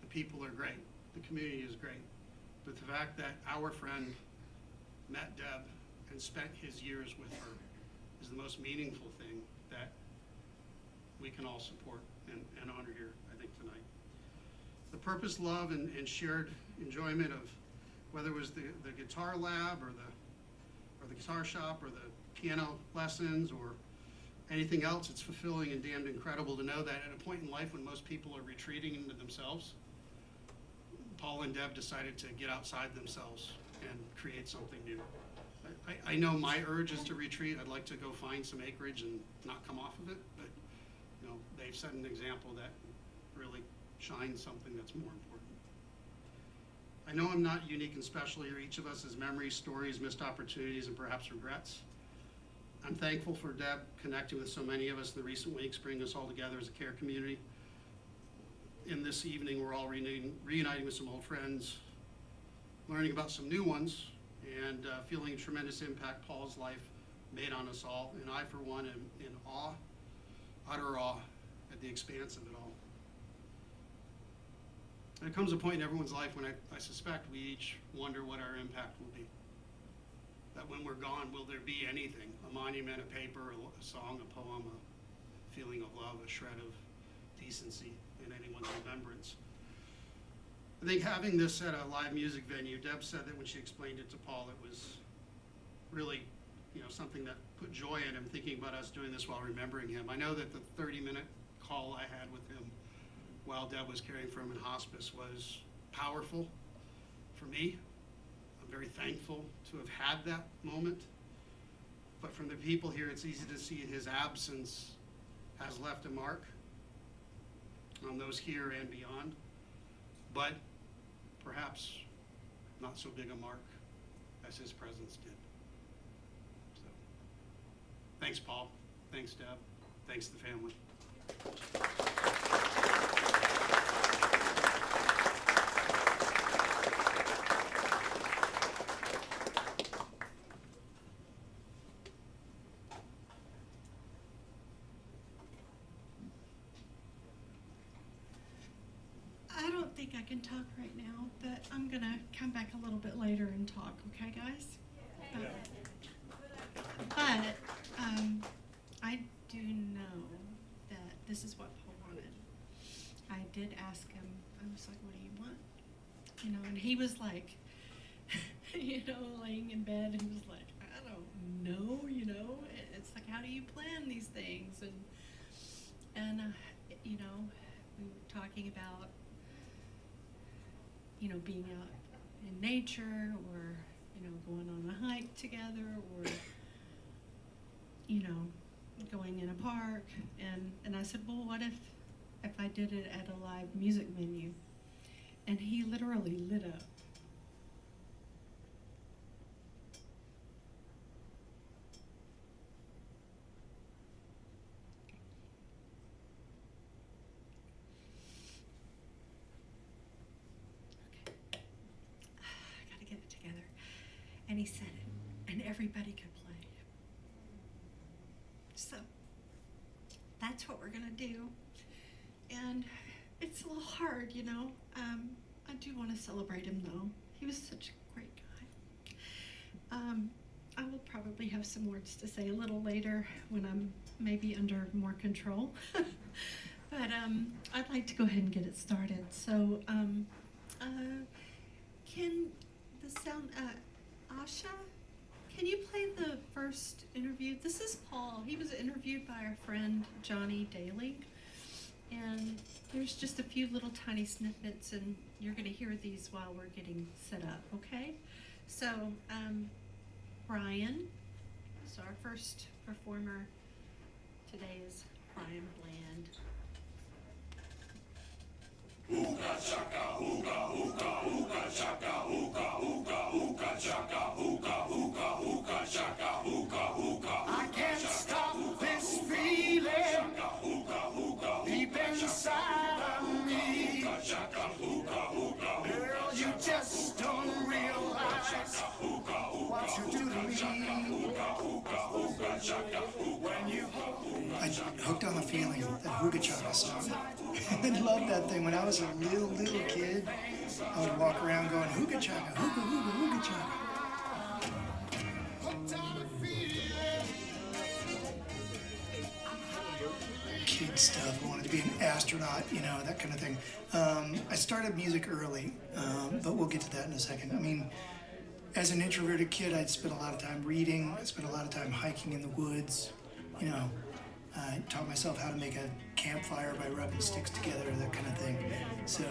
The people are great. The community is great. But the fact that our friend met Deb and spent his years with her is the most meaningful thing that we can all support and honor here, I think, tonight. The purpose, love, and shared enjoyment of whether it was the guitar lab or the guitar shop or the piano lessons or anything else, it's fulfilling and damned incredible to know that at a point in life when most people are retreating into themselves, Paul and Deb decided to get outside themselves and create something new. I know my urge is to retreat. I'd like to go find some acreage and not come off of it, but they've set an example that really shines something that's more important. I know I'm not unique and special here. Each of us has memories, stories, missed opportunities, and perhaps regrets. I'm thankful for Deb connecting with so many of us in the recent weeks, bringing us all together as a care community. In this evening, we're all reuniting with some old friends, learning about some new ones, and feeling a tremendous impact Paul's life made on us all, and I, for one, am in awe, utter awe, at the expanse of it all. There comes a point in everyone's life when I suspect we each wonder what our impact will be. That when we're gone, will there be anything? A monument, a paper, a song, a poem, a feeling of love, a shred of decency in anyone's remembrance. I think having this at a live music venue, Deb said that when she explained it to Paul, it was really, something that put joy in him, thinking about us doing this while remembering him. I know that the 30-minute call I had with him while Deb was caring for him in hospice was powerful for me. I'm very thankful to have had that moment. But from the people here, it's easy to see his absence has left a mark on those here and beyond, but perhaps not so big a mark as his presence did. So, thanks, Paul. Thanks, Deb. Thanks, the family. I don't think I can talk right now, but I'm gonna come back a little bit later and talk, okay, guys? But I do know that this is what Paul wanted. I did ask him, I was like, what do you want? And he was like, laying in bed, and he was like, I don't know, it's like, how do you plan these things? And we were talking about, being out in nature, or, going on a hike together, or, going in a park. And I said, well, what if I did it at a live music venue? And he literally lit up. And he said it, and everybody could play. So that's what we're gonna do. And it's a little hard, I do want to celebrate him though. He was such a great guy. I will probably have some words to say a little later when I'm maybe under more control. But I'd like to go ahead and get it started. So can the sound, Asha, can you play the first interview? This is Paul. He was interviewed by our friend Johnny Daly. And there's just a few little tiny snippets, and you're going to hear these while we're getting set up, okay? So, Brian, so our first performer today is Brian Bland. Hookah chaka, hookah, hookah, hookah chaka, hookah, hookah, hookah chaka, hookah, hookah, hookah chaka, hookah, hookah. I can't stop this feeling deep inside of me. Girl, you just don't realize what you do to me. When you I hooked on the feeling, that Hookah Chaka song. I loved that thing. When I was a little kid, I would walk around going, Hookah Chaka, hookah, hookah, hookah chaka. Kid stuff. I wanted to be an astronaut, that kind of thing. I started music early, but we'll get to that in a second. I mean, as an introverted kid, I'd spent a lot of time reading. I spent a lot of time hiking in the woods, I taught myself how to make a campfire by rubbing sticks together, that kind of thing. So,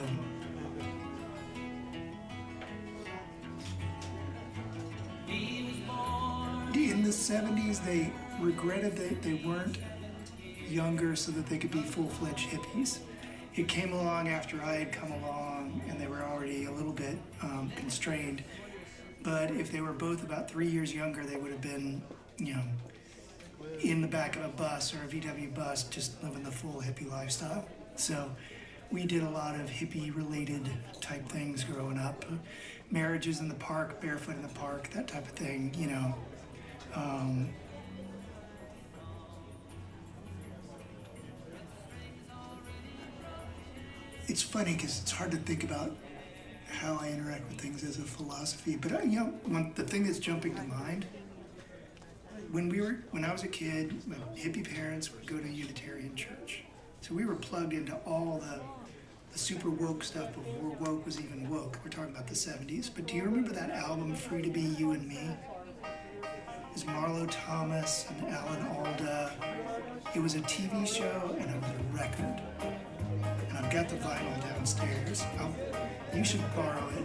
in the 70s, they regretted that they weren't younger so that they could be full-fledged hippies. It came along after I had come along, and they were already a little bit constrained. But if they were both about 3 years younger, they would have been, in the back of a bus or a VW bus, just living the full hippie lifestyle. So we did a lot of hippie-related type things growing up. Marriages in the park, barefoot in the park, that type of thing, it's funny because it's hard to think about how I interact with things as a philosophy. But the thing that's jumping to mind, when I was a kid, my hippie parents would go to Unitarian church, so we were plugged into all the super woke stuff before woke was even woke. We're talking about the 70s. But do you remember that album, Free to Be You and Me? It was Marlo Thomas and Alan Alda. It was a TV show and it was a record. And I've got the vinyl downstairs. You should borrow it.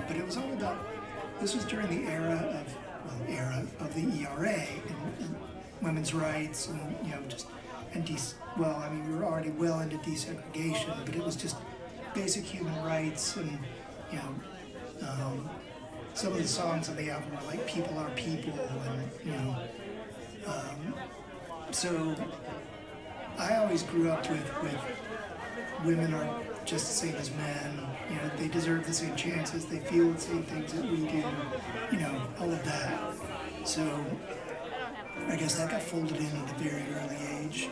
But it was all about, this was during the era of the ERA and women's rights and, we were already well into desegregation, but it was just basic human rights and, some of the songs on the album were like People Are People and, so I always grew up with women are just the same as men, they deserve the same chances, they feel the same things that we do, all of that. So I guess that got folded in at a very early age.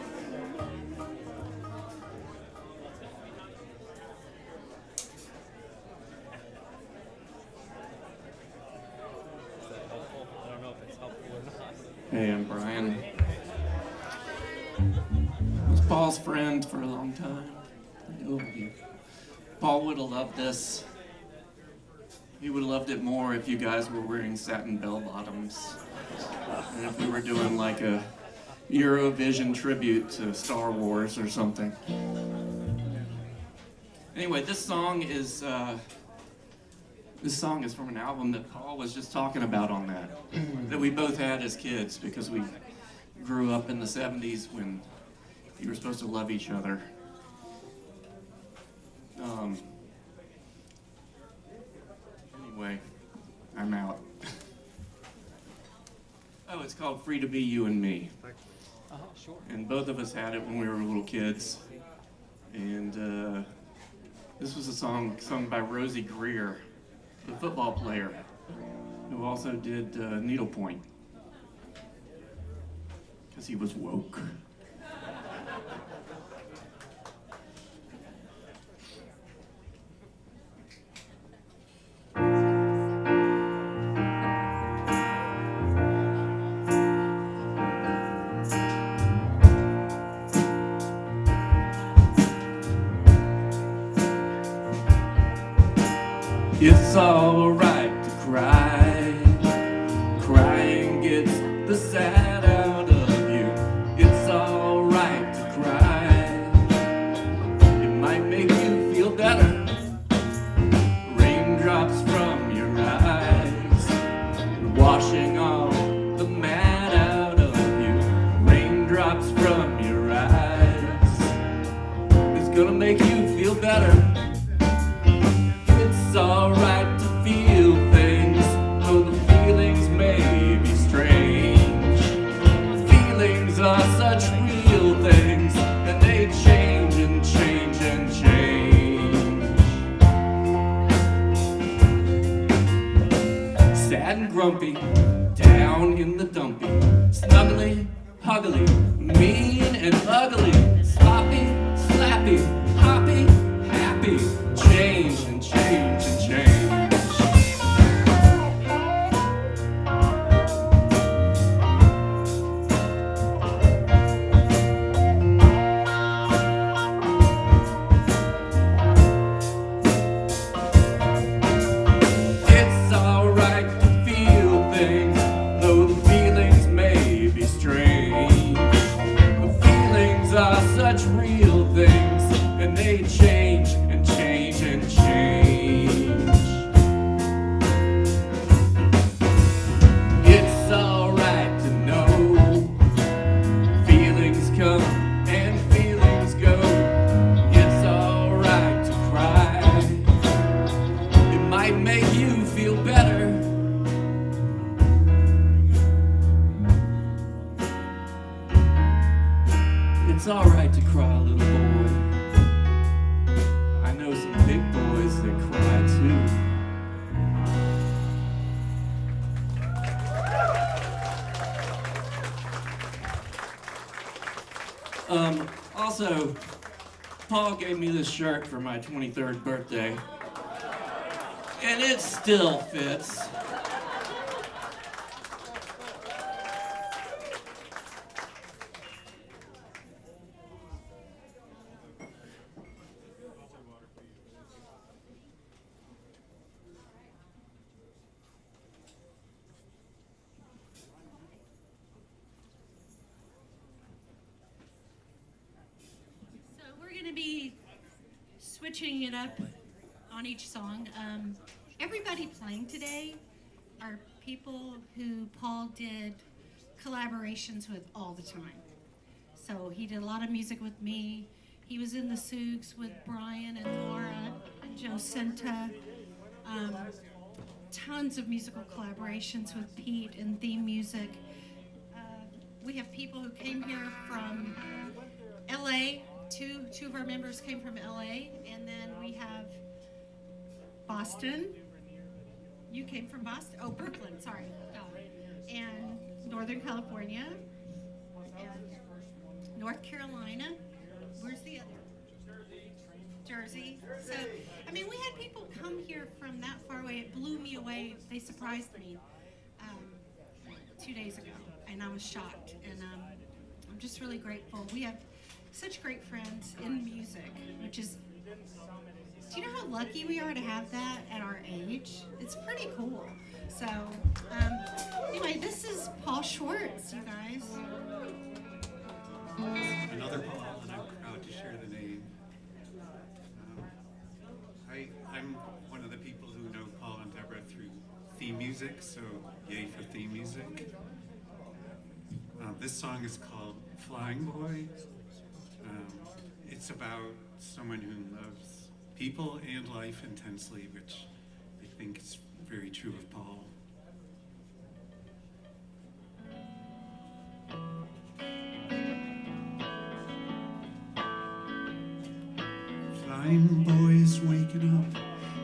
Hey, I'm Brian. I was Paul's friend for a long time. I love you. Paul would have loved this. He would have loved it more if you guys were wearing satin bell-bottoms. And if we were doing like a Eurovision tribute to Star Wars or something. Anyway, this song is from an album that Paul was just talking about on that we both had as kids because we grew up in the 70s when you were supposed to love each other. Anyway, I'm out. Oh, it's called Free to Be You and Me. Sure. And both of us had it when we were little kids. And this was a song sung by Rosie Greer, the football player, who also did Needlepoint, because he was woke. It's alright to cry. Crying gets the sad out of you. It's alright to cry. It might make you feel better. Raindrops from your eyes, washing all the mad out of you. Raindrops from your eyes, it's gonna make you feel better. It's alright to feel things, though the feelings may be strange. Feelings are such real things, and they change and change and change. Sad and grumpy, down in the dumpy, snuggly, huggly, mean and ugly, sloppy, slappy, hoppy, happy, change and change and change. It's alright to feel things, though the feelings may be strange. The feelings are such real things, and they change and change and change. It's alright to know feelings come and feelings go. It's alright to cry. It might make you feel better. It's alright to cry, little boy. I know some big boys that cry too. Also, Paul gave me this shirt for my 23rd birthday, and it still fits. So we're going to be switching it up on each song. Everybody playing today are people who Paul did collaborations with all the time. So he did a lot of music with me. He was in the Sougs with Brian and Laura and Joe Senta. Tons of musical collaborations with Pete and theme music. We have people who came here from LA. Two of our members came from LA, and then we have Boston. You came from Boston? Oh, Brooklyn, sorry. And Northern California, and North Carolina. Where's the other? Jersey. So, I mean, we had people come here from that far away. It blew me away. They surprised me 2 days ago, and I was shocked. And I'm just really grateful. We have such great friends in music, which is, do you know how lucky we are to have that at our age? It's pretty cool. So, anyway, this is Paul Schwartz, you guys. Another Paul, and I'm proud to share the name. I'm one of the people who know Paul and Deborah through theme music, so yay for theme music. This song is called Flying Boy. It's about someone who loves people and life intensely, which I think is very true of Paul. Flying boy's waking up.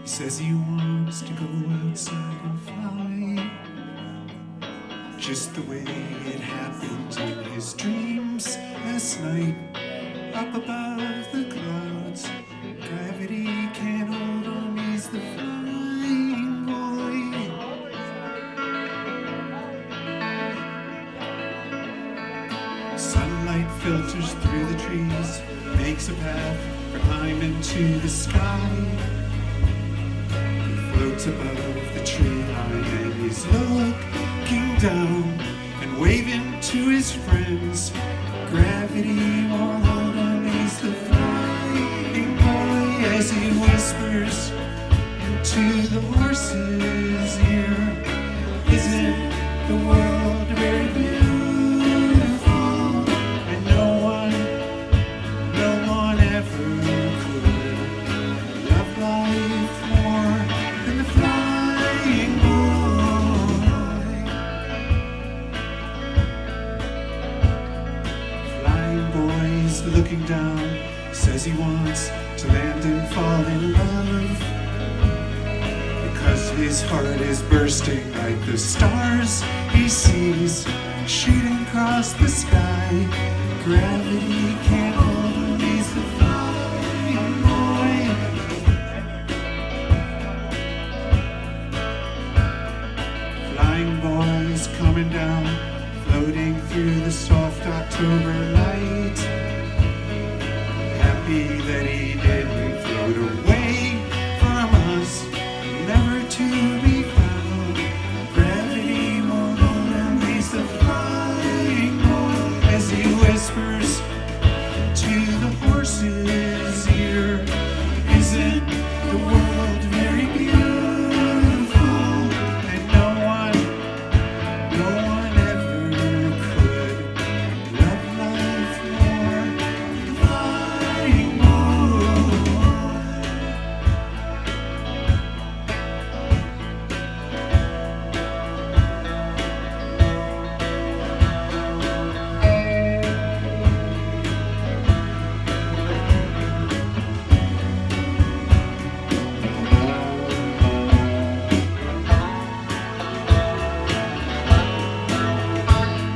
He says he wants to go outside and fly, just the way it happened in his dreams last night. Up above the clouds, gravity can't hold on, he's the flying boy. Sunlight filters through the trees, makes a path for climbing to the sky. He floats above the tree line and he's looking down and waving to his friends. Gravity won't hold on, he's the flying boy, as he whispers into the horse's ear. Isn't the world very beautiful? And no one ever could love life more than the flying boy. Flying boy's looking down, says he wants to land and fall in love, because his heart is bursting like the stars he sees shooting across the sky. Gravity can't hold him, he's the flying boy. Flying boy's coming down, floating through the soft October light, happy that he didn't float away from us, never to be found. Gravity won't hold him, he's the flying boy, as he whispers to the horse's ear. Isn't the world very beautiful? And no one ever could love life more than the flying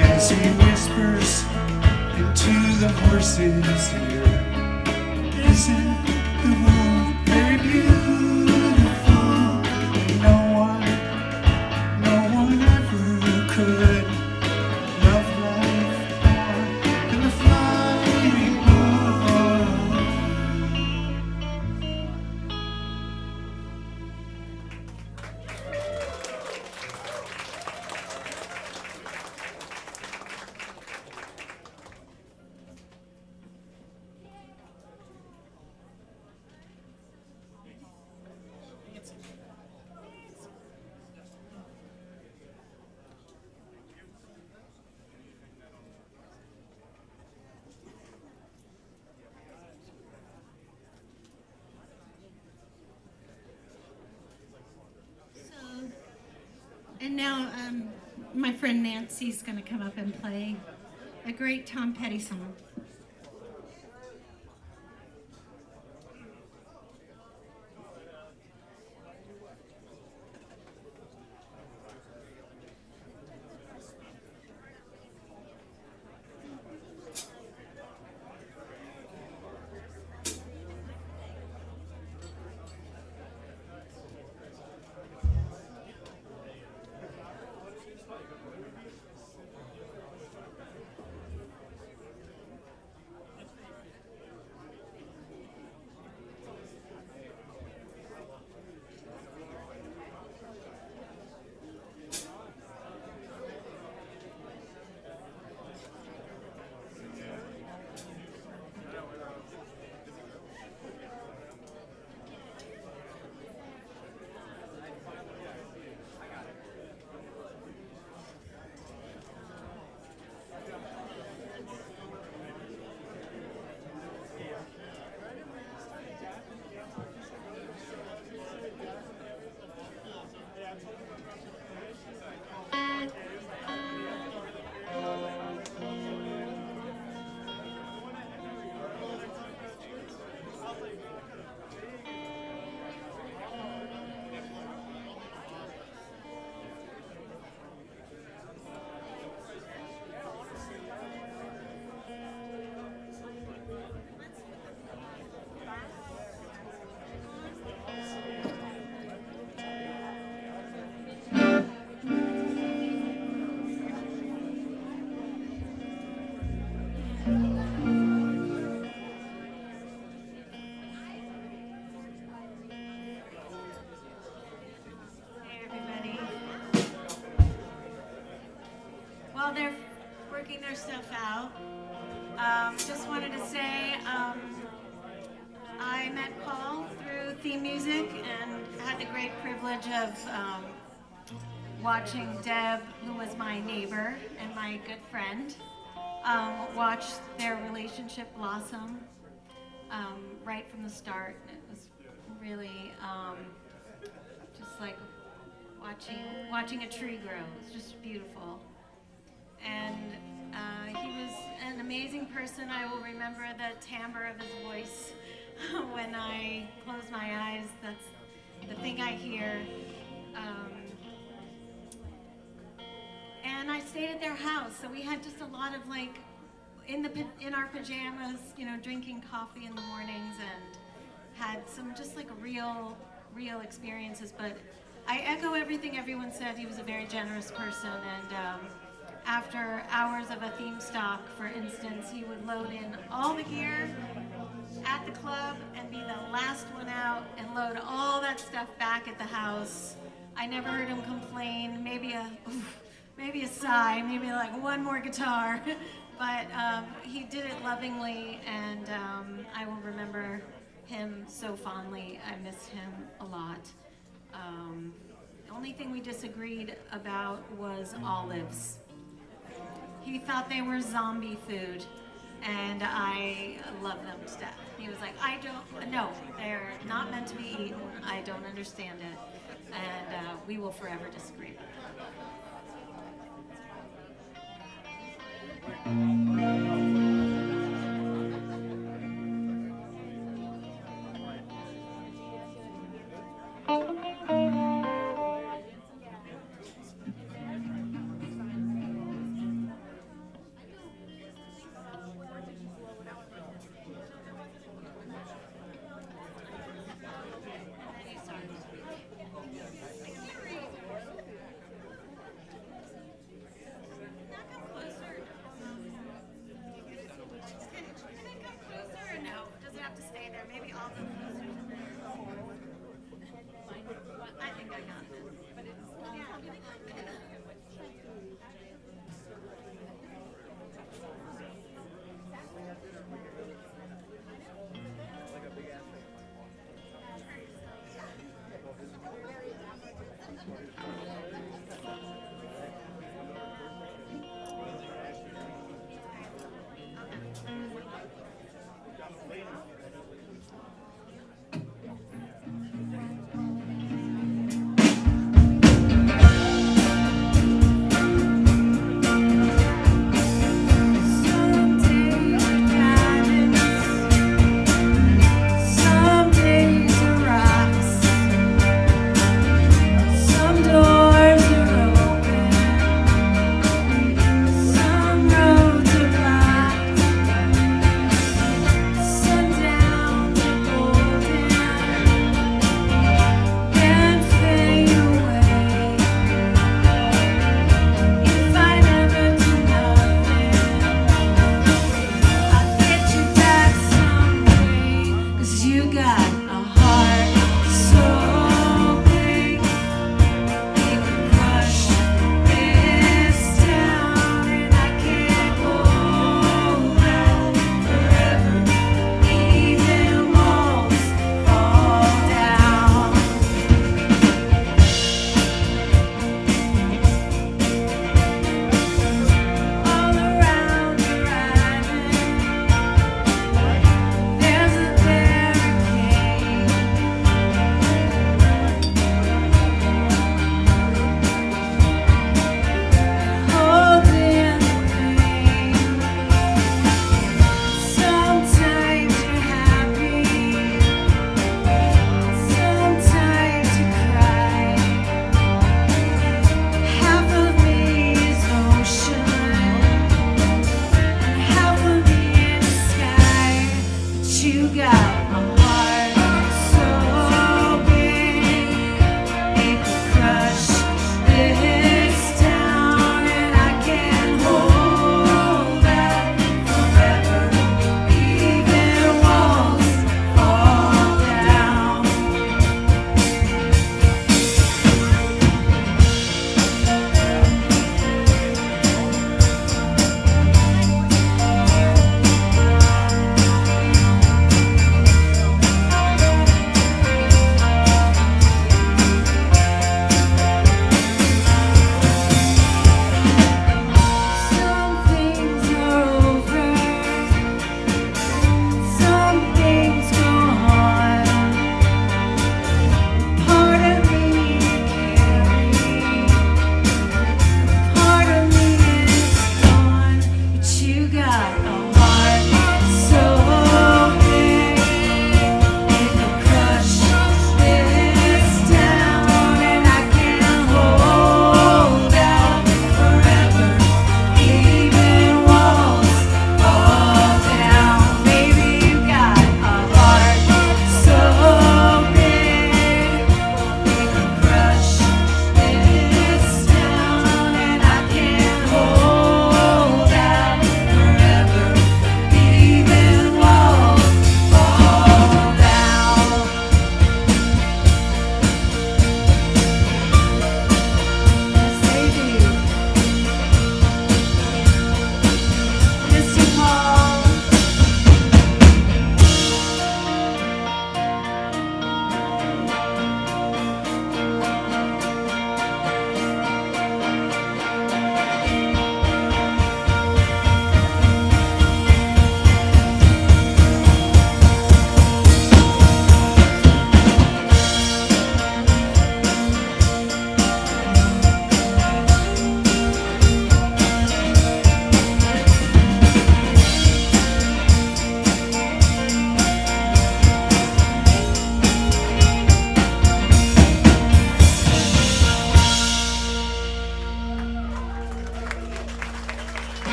as he whispers into the horse's ear. the world very beautiful. No one ever could love life more than the flying world. And now my friend Nancy's going to come up and play a great Tom Petty song. While they're working their stuff out, just wanted to say I met Paul through theme music and had the great privilege of watching Deb, who was my neighbor and my good friend, watch their relationship blossom right from the start. It was really just like watching a tree grow. It was just beautiful. And he was an amazing person. I will remember the timbre of his voice when I close my eyes. That's the thing I hear. And I stayed at their house, so we had just a lot of like in our pajamas, you know, drinking coffee in the mornings, and had some just like real experiences. But I echo everything everyone said. He was a very generous person, and after hours of a theme stock, for instance, he would load in all the gear at the club and be the last one out and load all that stuff back at the house. I never heard him complain. Maybe a sigh, maybe like one more guitar, but he did it lovingly, and I will remember him so fondly. I miss him a lot. The only thing we disagreed about was olives. He thought they were zombie food, and I love them to death. He was like, no, they're not meant to be eaten. I don't understand it, and we will forever disagree.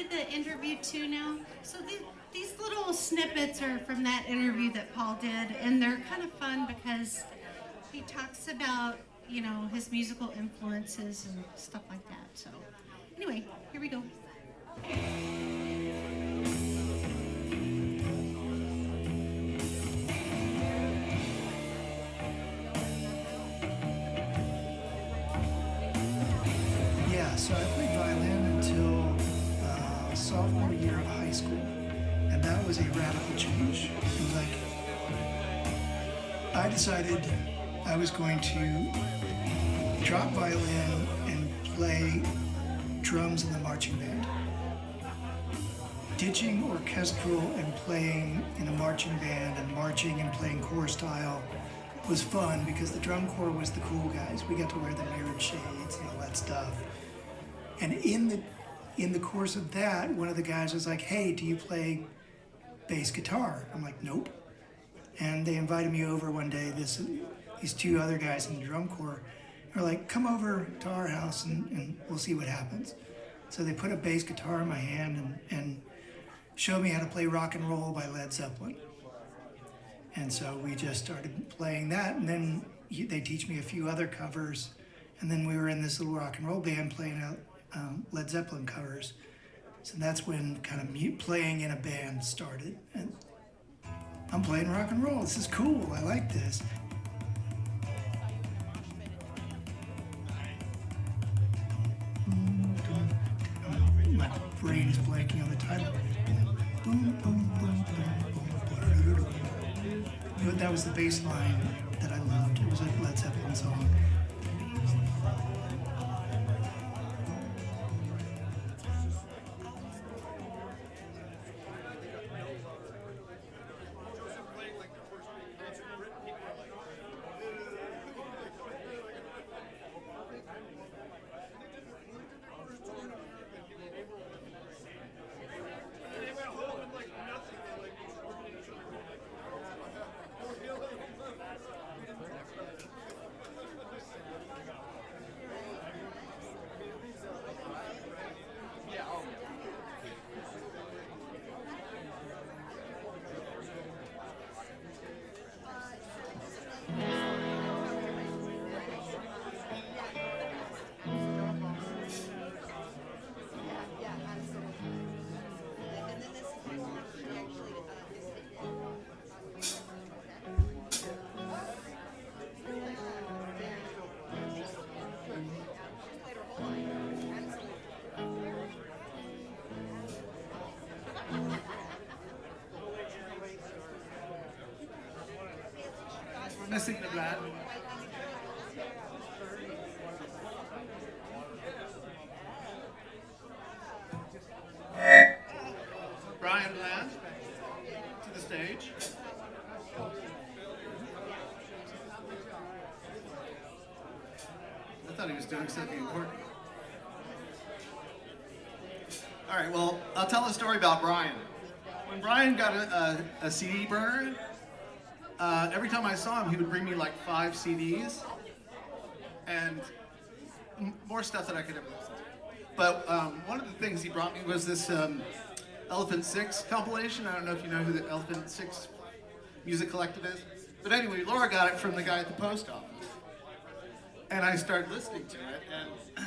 the interview too now. So these little snippets are from that interview that Paul did, and they're kind of fun because he talks about, you know, his musical influences and stuff like that. So anyway, here we go. Yeah, so I played violin until sophomore year of high school, and that was a radical change. It was like I decided I was going to drop violin and play drums in the marching band. Ditching orchestral and playing in a marching band and marching and playing corps style was fun because the drum corps was the cool guys. We got to wear the mirrored shades and all that stuff. And in the course of that, one of the guys was like, "Hey, do you play bass guitar?" I'm like, "Nope." And they invited me over one day. These two other guys in the drum corps are like, "Come over to our house and we'll see what happens." So they put a bass guitar in my hand and showed me how to play Rock and Roll by Led Zeppelin. And so we just started playing that, and then they teach me a few other covers, and then we were in this little rock and roll band playing Led Zeppelin covers. So that's when kind of playing in a band started. And I'm playing rock and roll. This is cool. I like this. My brain is blanking on the title. But that was the bass line that I loved. It was a Led Zeppelin song. Missing the blood. Brian Bland to the stage. I thought he was doing something important. All right, well, I'll tell a story about Brian. When Brian got a CD burner, every time I saw him, he would bring me like 5 CDs and more stuff that I could ever listen to. But one of the things he brought me was this Elephant 6 compilation. I don't know if you know who the Elephant 6 music collective is. But anyway, Laura got it from the guy at the post office. And I started listening to it, and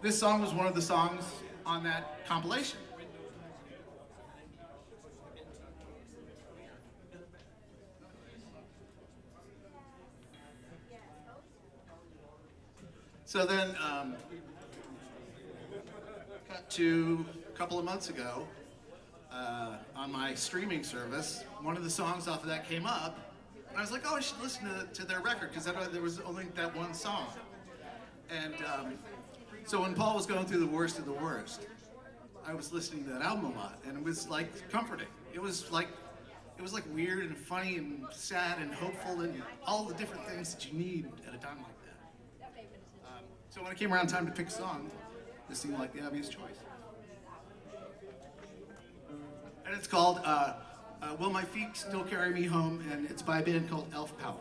this song was one of the songs on that compilation. So then, cut to a couple of months ago, on my streaming service, one of the songs off of that came up, and I was like, oh, I should listen to their record, because there was only that one song. And so when Paul was going through the worst of the worst, I was listening to that album a lot, and it was like comforting. It was like weird and funny and sad and hopeful and all the different things that you need at a time like that. So when it came around time to pick a song, this seemed like the obvious choice. And it's called Will My Feet Still Carry Me Home, and it's by a band called Elf Power.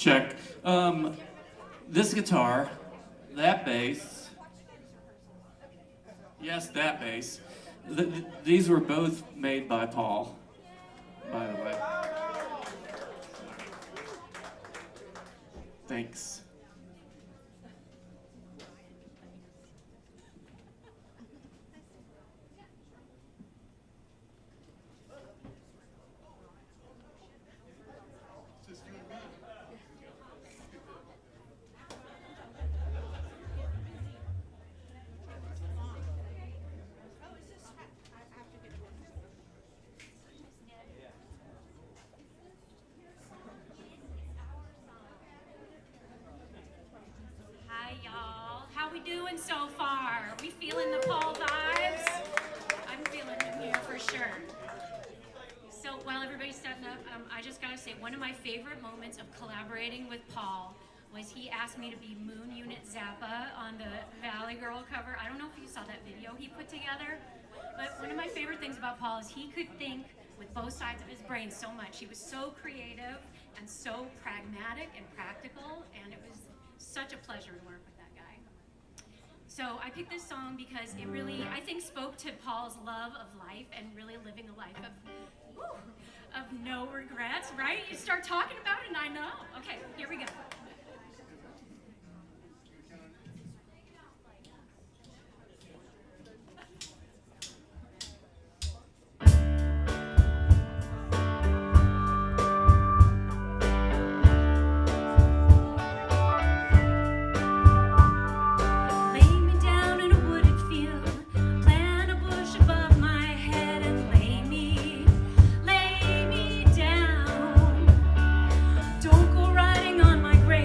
Check. This guitar, that bass, yes, that bass. These were both made by Paul, by the way. Thanks. Hi, y'all. How we doing so far? Are we feeling the Paul vibes? I'm feeling them here for sure. So while everybody's setting up, I just gotta say, one of my favorite moments of collaborating with Paul was he asked me to be Moon Unit Zappa on the Valley Girl cover. I don't know if you saw that video he put together, but one of my favorite things about Paul is he could think with both sides of his brain so much. He was so creative and so pragmatic and practical, and it was such a pleasure to work with that guy. So I picked this song because it really, I think, spoke to Paul's love of life and really living a life of no regrets, right? You start talking about it and I know. Okay, here we go. Lay me down. Don't go riding on my grave.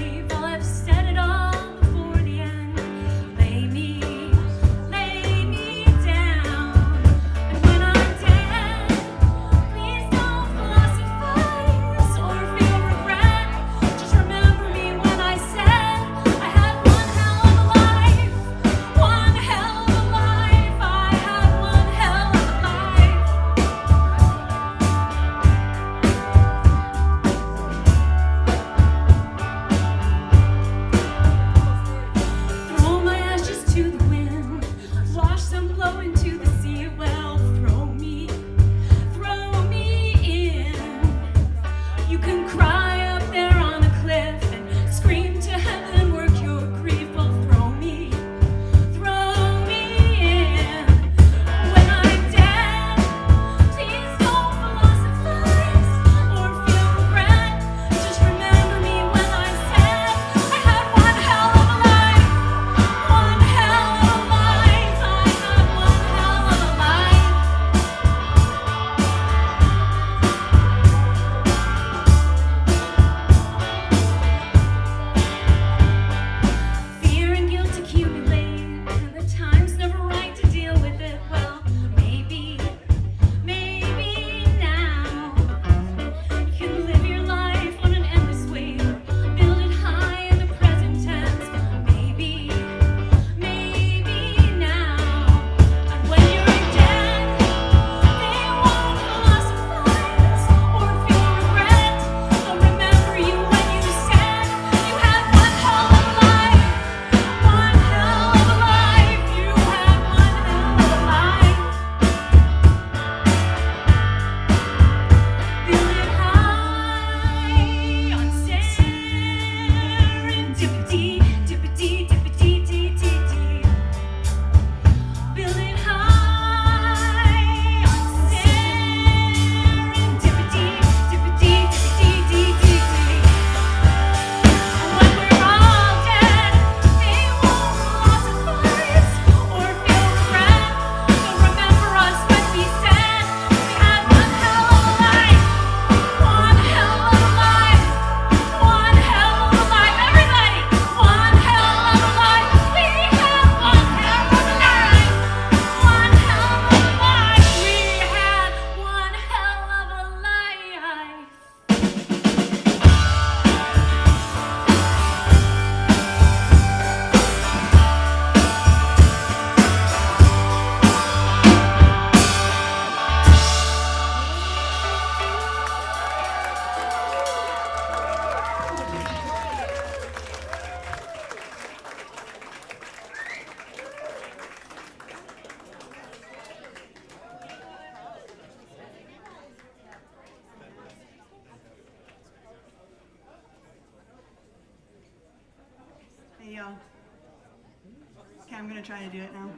Okay, I'm gonna try to do it now.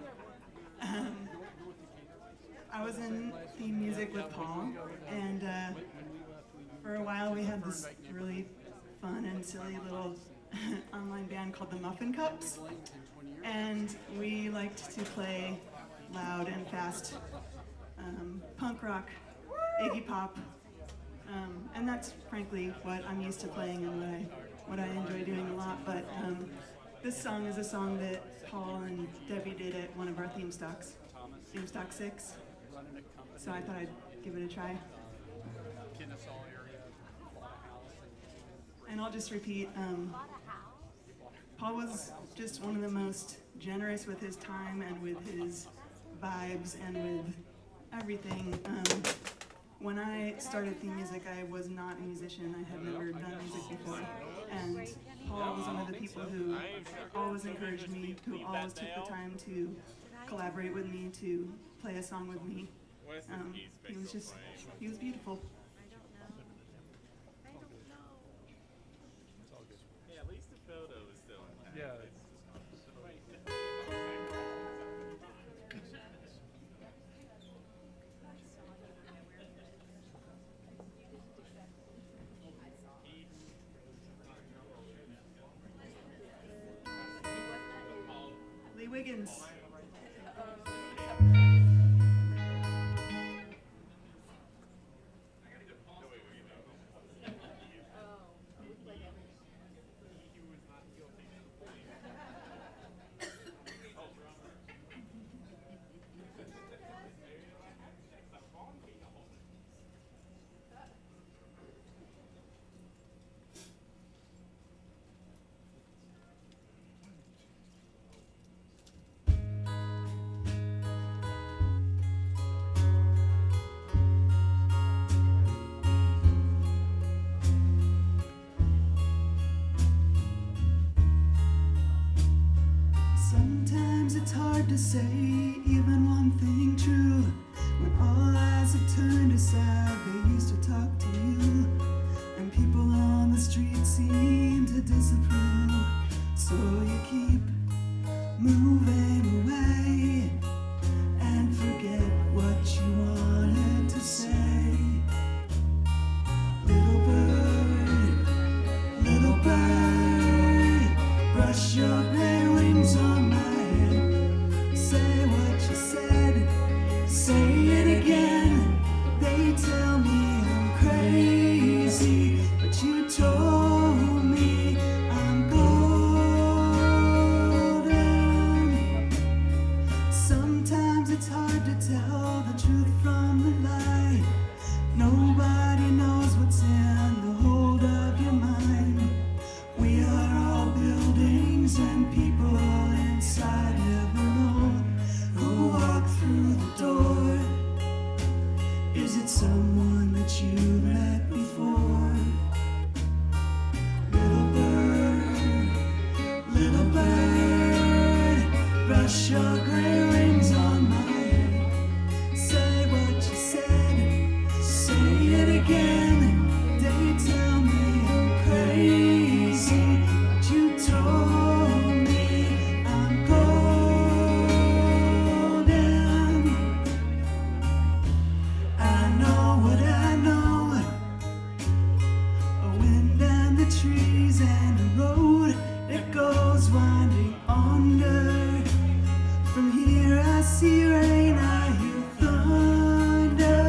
I was in theme music with Paul, and for a while we had this really fun and silly little online band called the Muffin Cups, and we liked to play loud and fast punk rock, Iggy Pop, and that's frankly what I'm used to playing and what I enjoy doing a lot. But this song is a song that Paul and Debbie did at one of our theme stocks, theme stock 6. So I thought I'd give it a try. And I'll just repeat, Paul was just one of the most generous with his time and with his vibes and with everything. When I started theme music, I was not a musician. I had never done music before. And Paul was one of the people who always encouraged me, who always took the time to collaborate with me, to play a song with me. He was beautiful. Yeah, at least the photo is still in there. Lee Wiggins. Sometimes it's hard to say even one thing true. When all eyes have turned aside, they used to talk to you, and people on the street seem to disapprove. So you keep moving away and forget what you wanted to say. Little bird, brush your gray wings on my head. Say what you said, say it again. They tell me I'm crazy, but you told me I'm golden. Sometimes it's hard to tell the truth from the lie. Nobody knows what's in the hold of your mind. We are all buildings and people inside never know who walked through the door. Is it someone that you met before? Little bird, brush your gray wings on my head. Say what you said, say it again. They tell me I'm crazy, but you told me I'm golden. I know what I know, a wind and the trees and a road that goes winding under. From here I see rain, I hear thunder.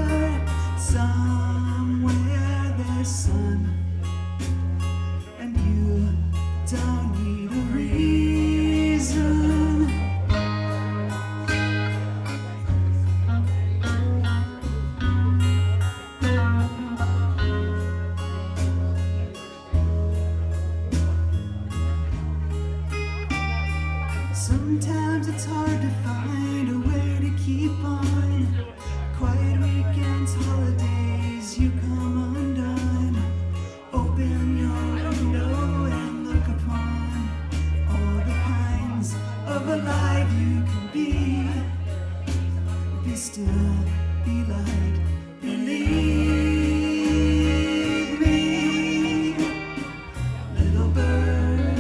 Somewhere there's sun, and you don't need a reason. Sometimes it's hard to find a way to keep on. Quiet weekends, holidays, you come undone. Open your window and look upon all the kinds of alive you can be. Be still, be light, believe me. Little bird,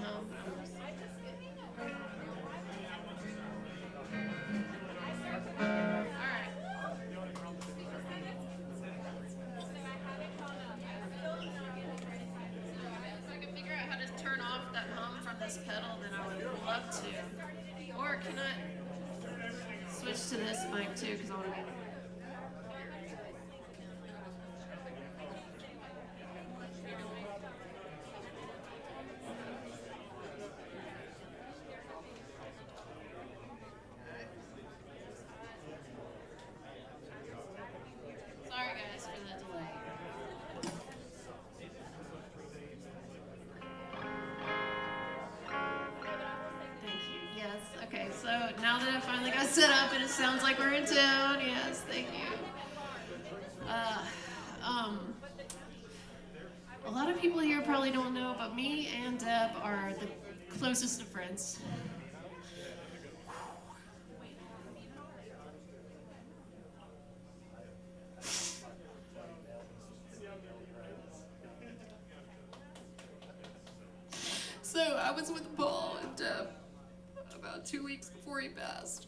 home. If I can figure out how to turn off that hum from this pedal, then I would love to. Or can I switch to this mic too? Because I want to be. Sorry guys for the delay. Thank you. Yes. Okay. So now that I finally got set up and it sounds like we're in town, yes. Thank you. A lot of people here probably don't know, but me and Deb are the closest of friends. So I was with Paul and Deb about 2 weeks before he passed.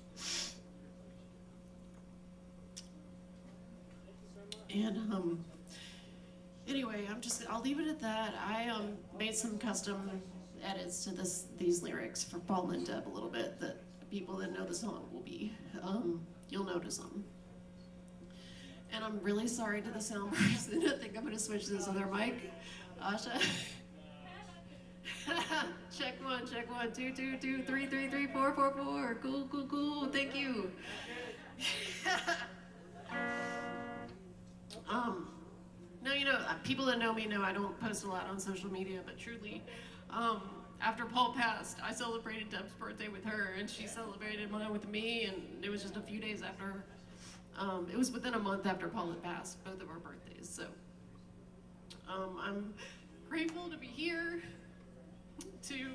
And anyway, I'll leave it at that. I made some custom edits to these lyrics for Paul and Deb a little bit that people that know the song will be, you'll notice them. And I'm really sorry to the sound person. I think I'm gonna switch to this other mic. Asha. Check one, 2, 2, 2, 3, 3, 3, 4, 4, 4. Cool, cool, cool. Thank you. Now, you know, people that know me know I don't post a lot on social media, but truly, after Paul passed, I celebrated Deb's birthday with her, and she celebrated mine with me, and it was just a few days after, it was within a month after Paul had passed, both of our birthdays, so I'm grateful to be here to...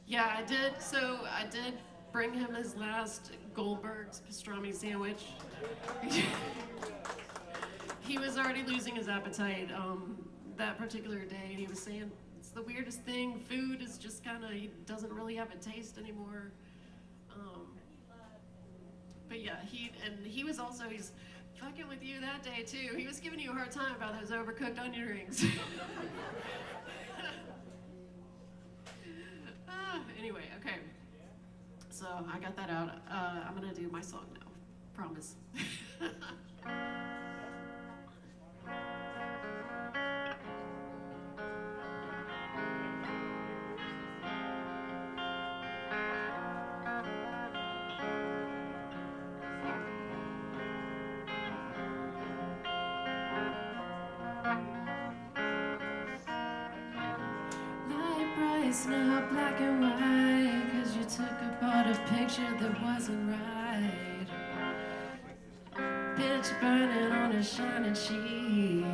Yeah, I did. So I did bring him his last Goldberg's pastrami sandwich. He was already losing his appetite that particular day, and he was saying it's the weirdest thing. Food is just kind of, he doesn't really have a taste anymore. But yeah, he was also, he's fucking with you that day too. He was giving you a hard time about those overcooked onion rings. Anyway, okay. So I got that out. I'm gonna do my song now. Promise. It's now black and white, 'cause you took apart a picture that wasn't right. Pitch burning on a shining sheet,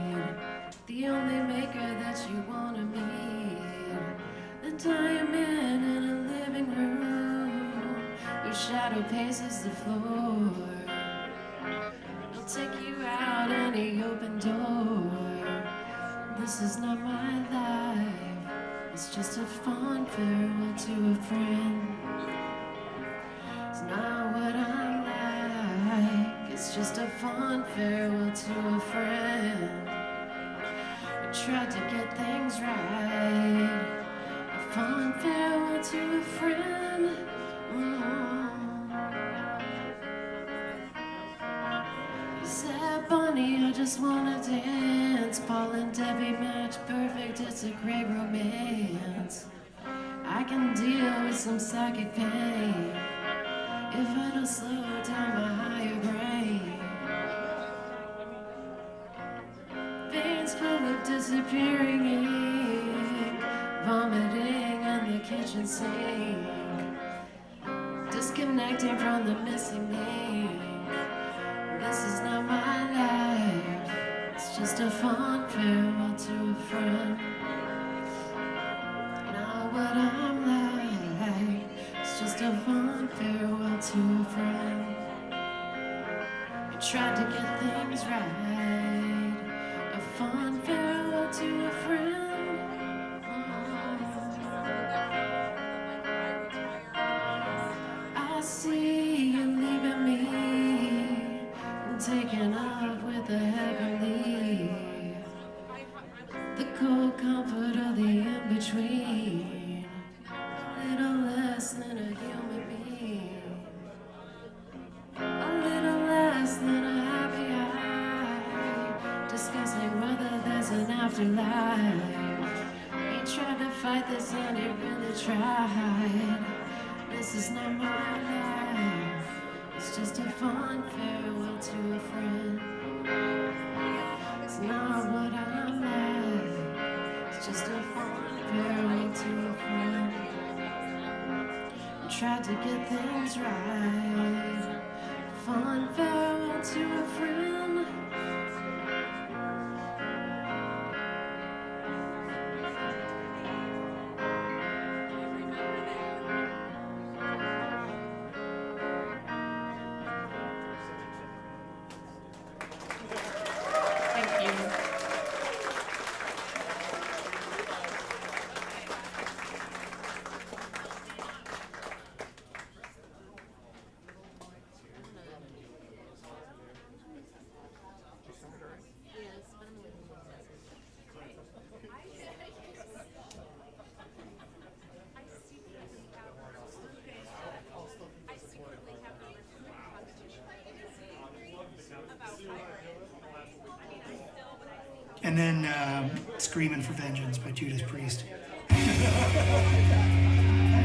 the only maker that you wanna meet. The diamond in a living room, your shadow paces the floor. I'll take you out any open door. This is not my life. It's just a fond farewell to a friend. It's not what I'm like. It's just a fond farewell to a friend. I tried to get things right. A fond farewell to a friend. You said, Bonnie, I just wanna dance. Paul and Debbie match perfect, it's a great romance. I can deal with some psychic pain if I don't slow down my higher brain. Veins full of disappearing ink, vomiting in the kitchen sink, disconnecting from the missing link. This is not my life. It's just a fond farewell to a friend. Not what I'm like. It's just a fond farewell to a friend. I tried to get things right. A fond farewell to a friend. see you leaving me and taking off with the heavenly, the cold comfort of the in-between, a little less than a human being, a little less than a happy high, discussing whether there's an afterlife. He tried to fight this and he really tried. This is not my life, it's just a fond farewell to a friend. It's not what I'm like, it's just a fond farewell to a friend. I tried to get things right, fond farewell to a friend. And then Screaming for Vengeance by Judas Priest. I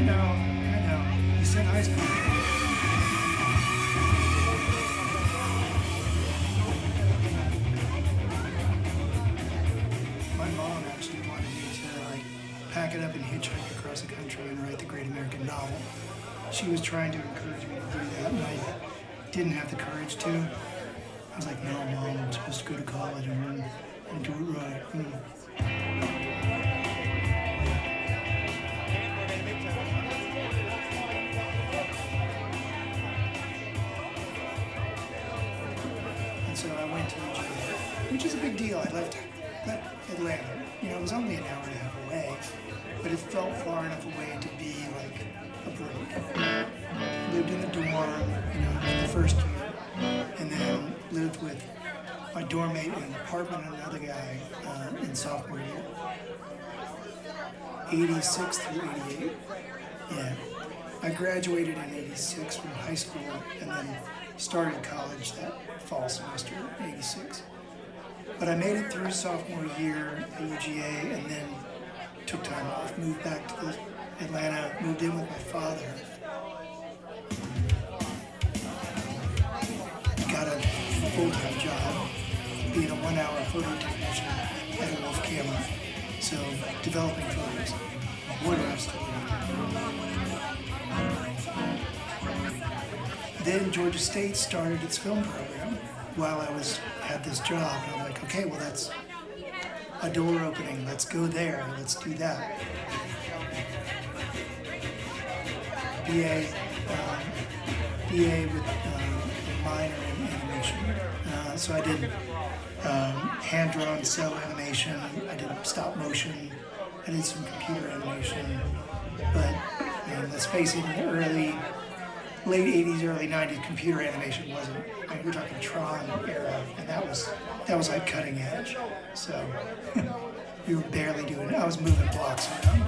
know. You said high school. My mom actually wanted me to pack it up and hitchhike across the country and write the great American novel. She was trying to encourage me to do that, and I didn't have the courage to. I was like, no, Mom, I'm supposed to go to college and learn and do it right. And so I went to UGA, which is a big deal. I left Atlanta. You know, it was only an hour and a half away, but it felt far enough away to be like a break. Lived in the dorm, in the first year, and then lived with my dorm mate in an apartment and another guy in sophomore year. 86 through 88. Yeah. I graduated in 86 from high school and then started college that fall semester, 86. But I made it through sophomore year at UGA and then took time off, moved back to Atlanta, moved in with my father. Got a full-time job being a 1-hour photo technician at a Wolf camera. So developing photos. What else to do? Then Georgia State started its film program while I had this job. And I'm like, okay, well that's a door opening. Let's go there. Let's do that. BA with a minor in animation. So I did hand-drawn cell animation, I did stop motion, I did some computer animation, but let's face it, in the late 80s, early 90s, computer animation wasn't, we're talking Tron era, and that was like cutting edge, so we were barely doing it. I was moving blocks around,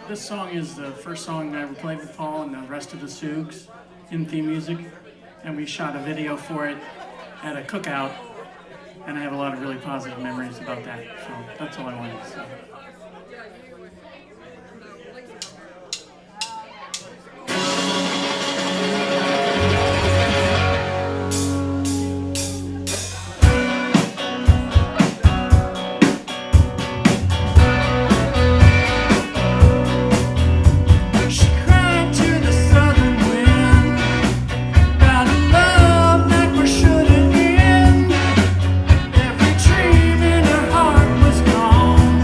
This song is the first song I ever played with Paul and the rest of the Sougs in theme music, and we shot a video for it at a cookout, and I have a lot of really positive memories about that, so that's all I wanted to say. Every dream in her heart was gone.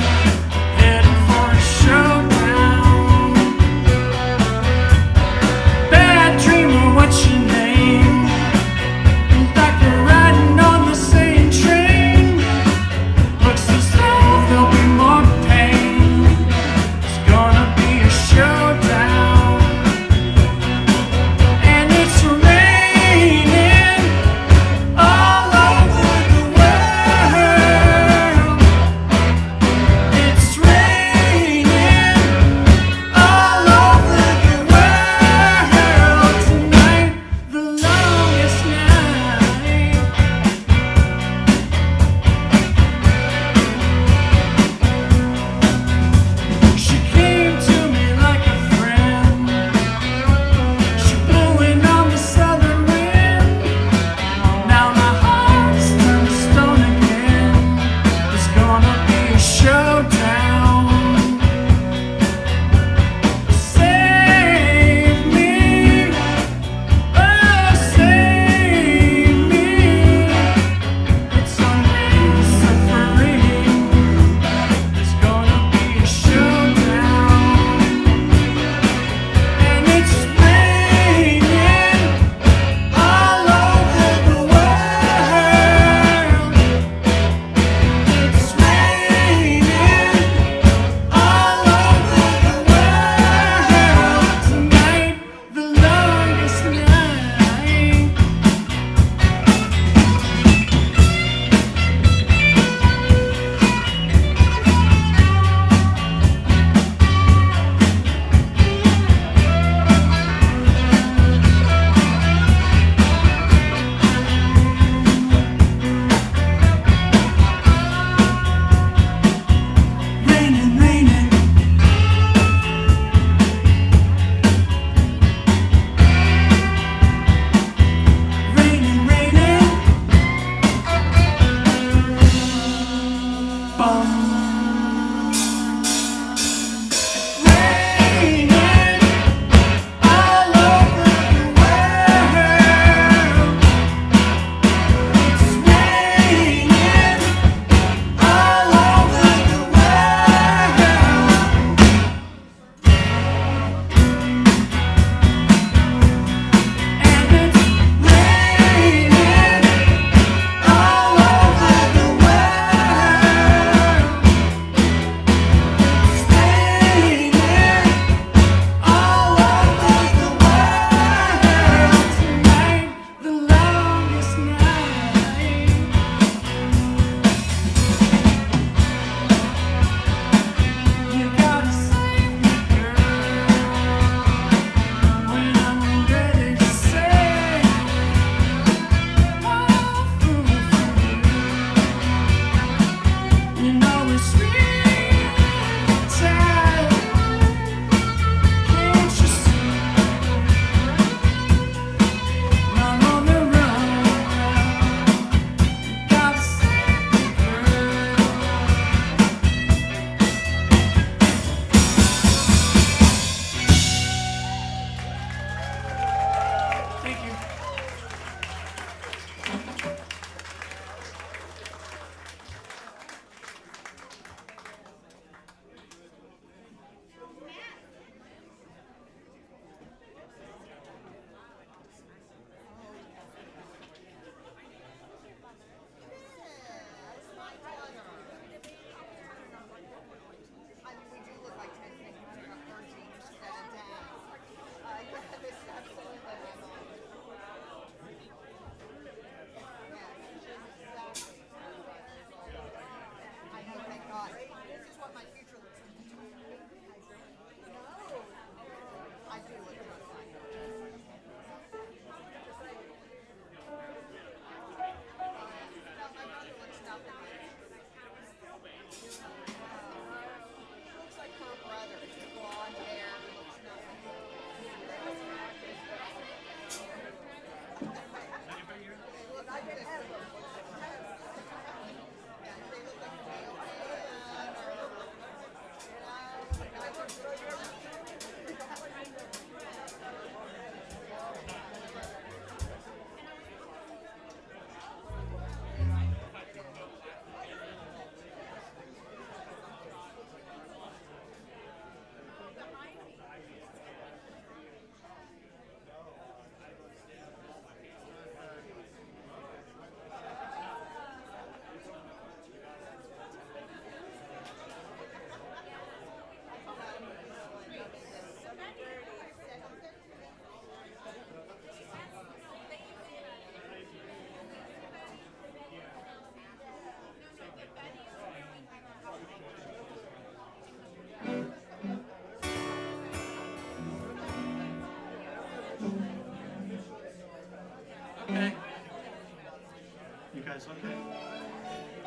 guys okay?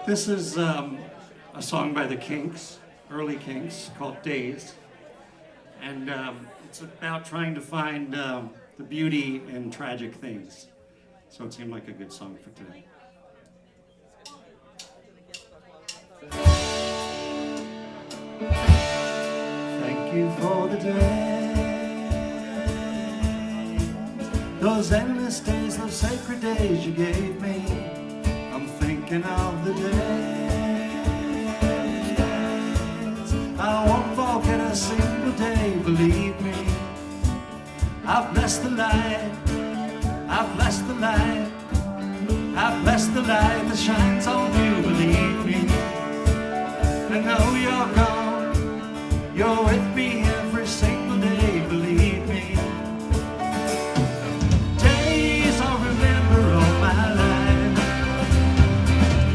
This is a song by the Kinks, early Kinks, called Days. And it's about trying to find the beauty in tragic things. So it seemed like a good song for today. Thank you for the day, those endless days, those sacred days you gave me. I'm thinking of the days I won't forget a single day, believe me. I've blessed the light, I've blessed the light, I've blessed the light that shines on you, believe me. And though you're gone, you're with me every single day, believe me. Days I'll remember all my life,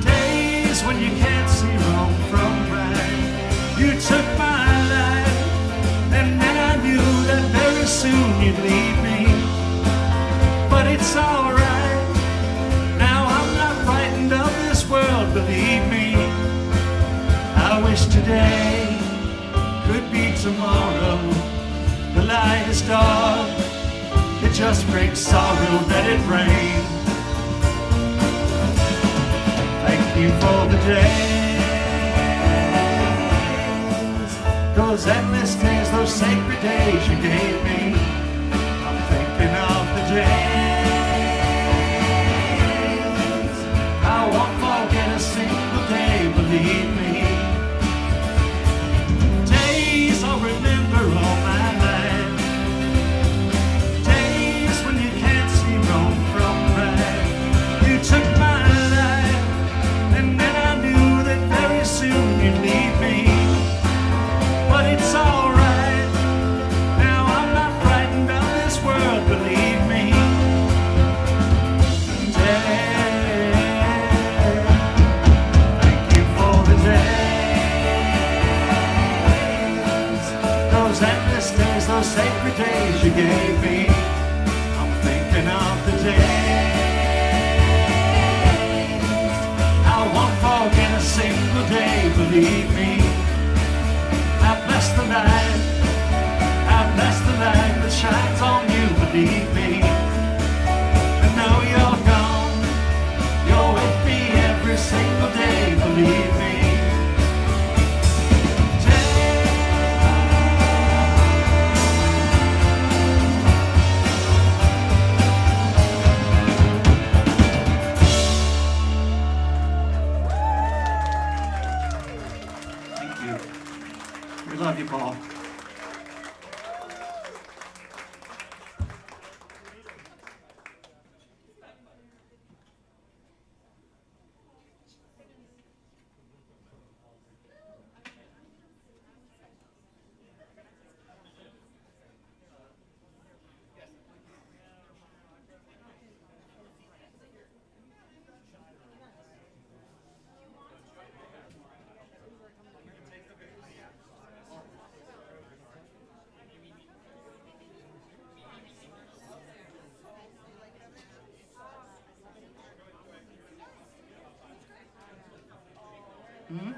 days when you can't see wrong from right. You took my life, and then I knew that very soon you'd leave me. But it's alright, now I'm not frightened of this world, believe me. I wish today could be tomorrow. The light is dark, it just brings sorrow, let it rain. Thank you for the days, those endless days, those sacred days you gave me. I'm thinking of the days I won't forget a single day, believe me. I'll remember all my life, days when you can't see wrong from right. You took my life, and then I knew that very soon you'd leave me. But it's alright, now I'm not frightened of this world, believe me. Thank you for the day, those endless days, those sacred days you gave me. I'm thinking of the days I won't forget a single day, believe me. I bless the light, I bless the light that shines on you, believe me. And now you're gone, you're with me every single day, believe me. Love you, Paul. Hmm?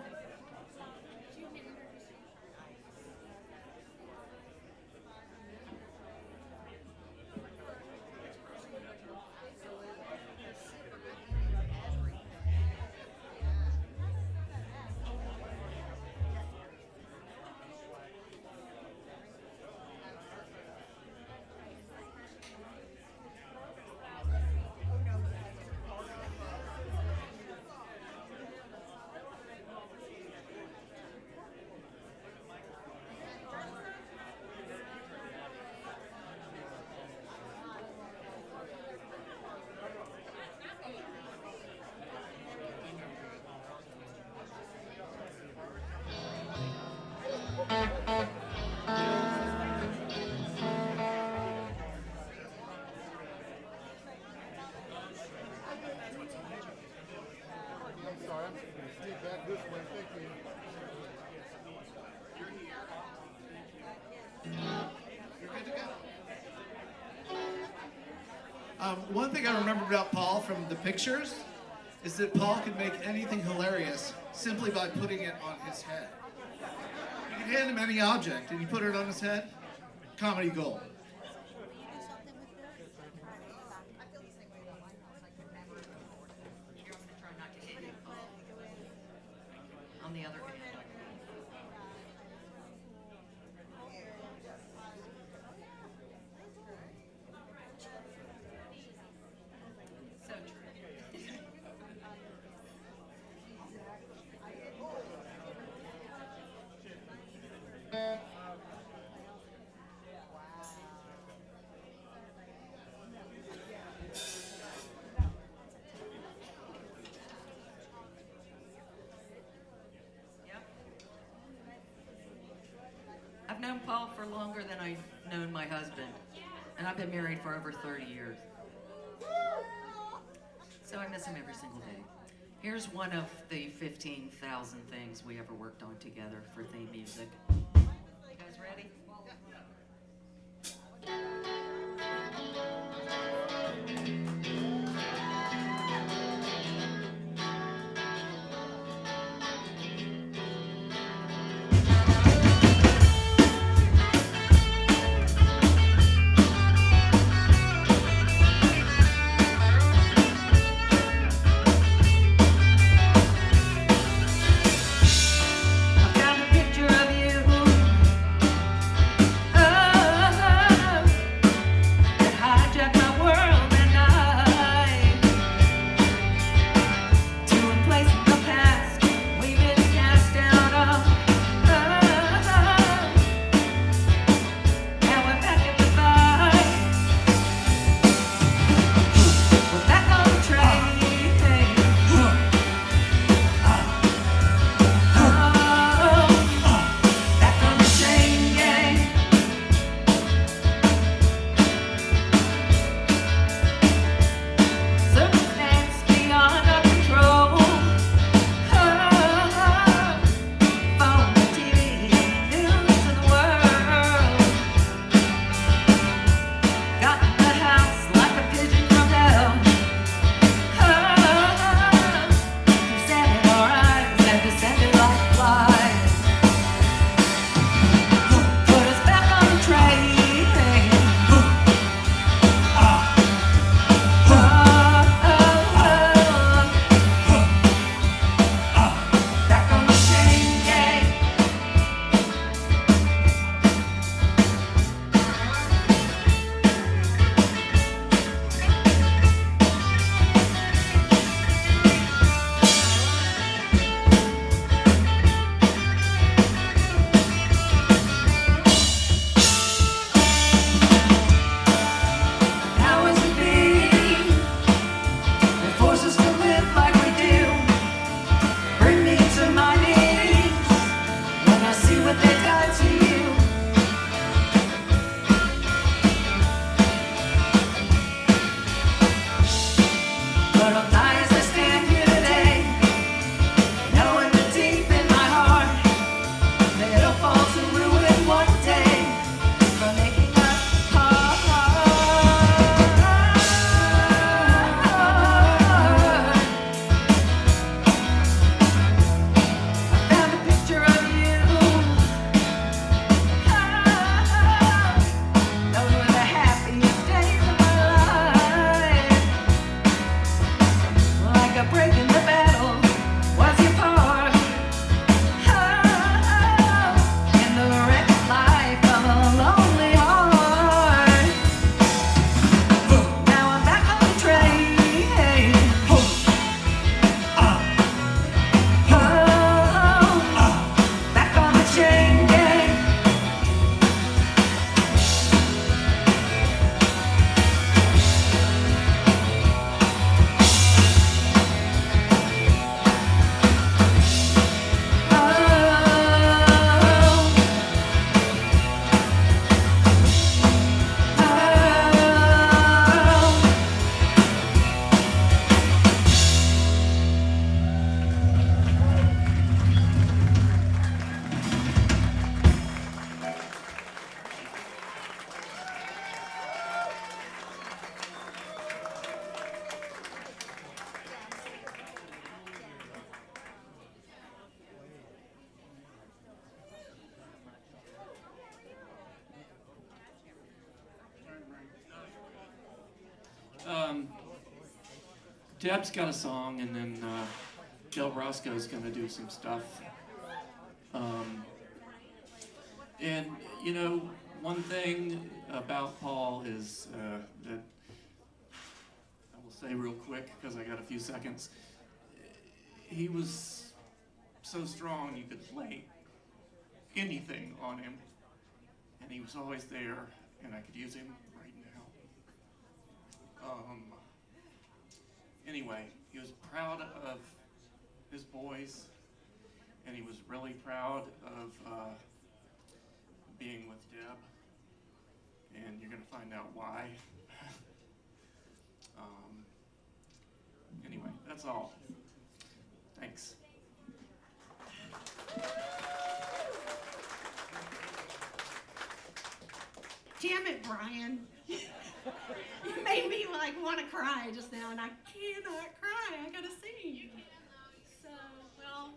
One thing I remember about Paul from the pictures is that Paul can make anything hilarious simply by putting it on his head. You can hand him any object and you put it on his head, comedy gold. On the other hand. So true. I've known Paul for longer than I've known my husband, and I've been married for over 30 years. So I miss him every single day. Here's one of the 15,000 things we ever worked on together for theme music. You guys ready? I found a picture of Deb's got a song, and then Rosco's going to do some stuff. And, you know, one thing about Paul is that I will say real quick, because I got a few seconds. He was so strong you could play anything on him, and he was always there, and I could use him right now. Anyway, he was proud of his boys, and he was really proud of being with Deb, and you're going to find out why. Anyway, that's all. Thanks. Damn it, Brian. You made me like want to cry just now, and I cannot cry. I gotta sing. So, well,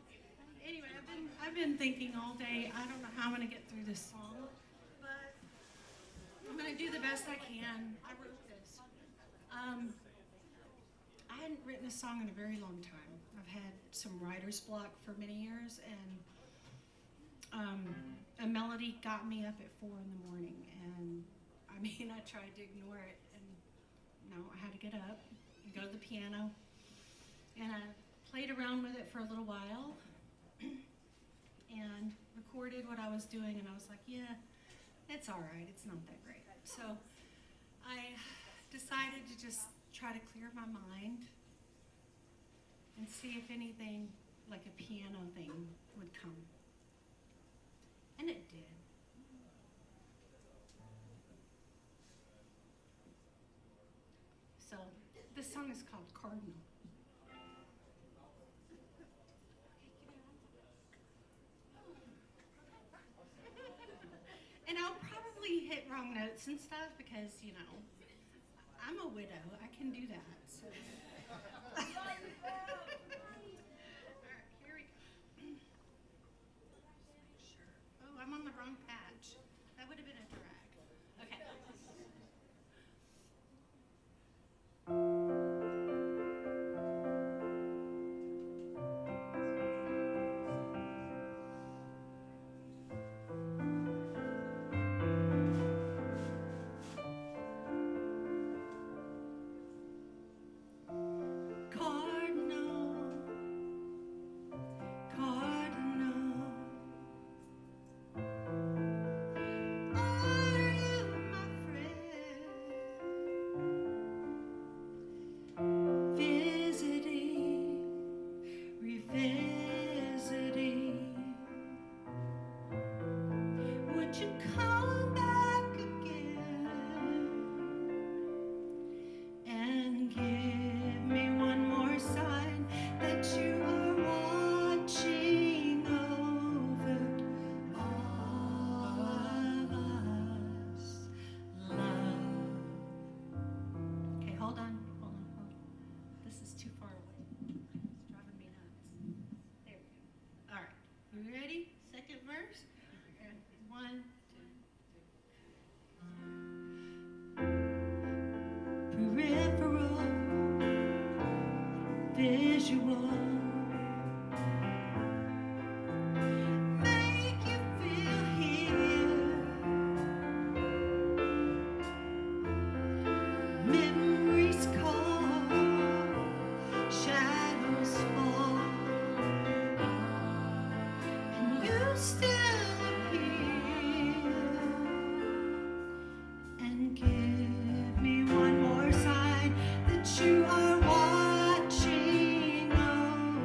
anyway, I've been thinking all day. I don't know how I'm gonna get through this song, but I'm gonna do the best I can. I wrote this. I hadn't written a song in a very long time. I've had some writer's block for many years, and a melody got me up at 4 in the morning, and I mean, I tried to ignore it, and no, I had to get up and go to the piano, and I played around with it for a little while, and recorded what I was doing, and I was like, yeah, it's all right, it's not that great. So I decided to just try to clear my mind and see if anything like a piano thing would come. And it did. So this song is called Cardinal. And I'll probably hit wrong notes and stuff because, you know, I'm a widow. I can do that. So. All right, here we go. Oh, I'm on the wrong patch. That would have been a drag. Okay. You are watching over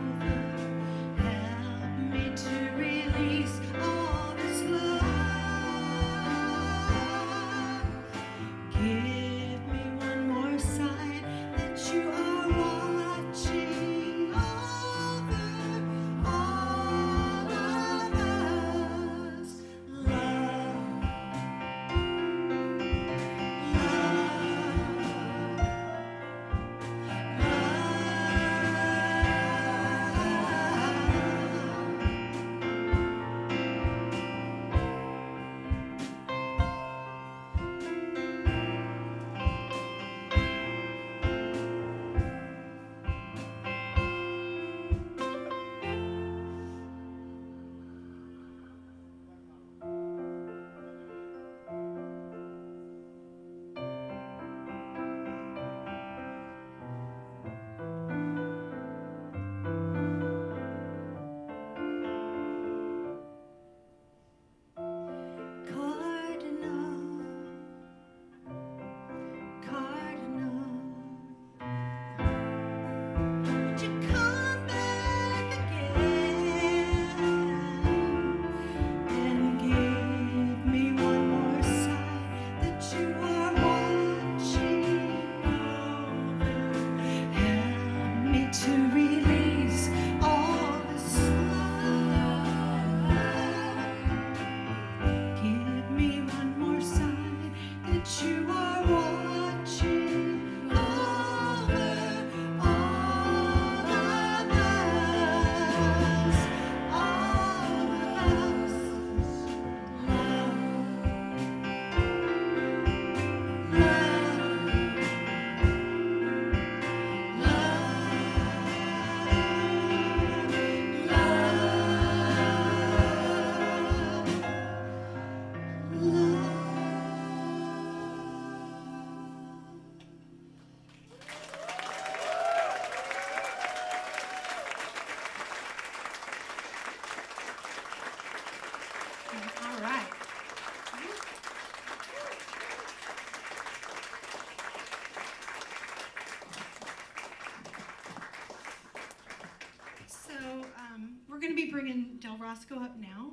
going to be bringing Del Rosco up now,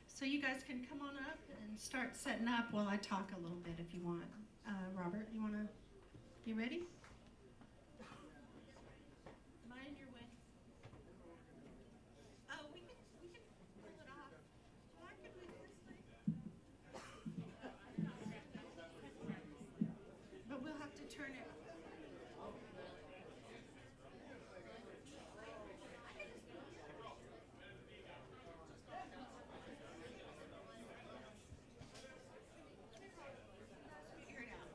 so you guys can come on up and start setting up while I talk a little bit if you want. Robert, you ready? Mind your way. Oh, we can pull it off. Why could we do this thing? But we'll have to turn it.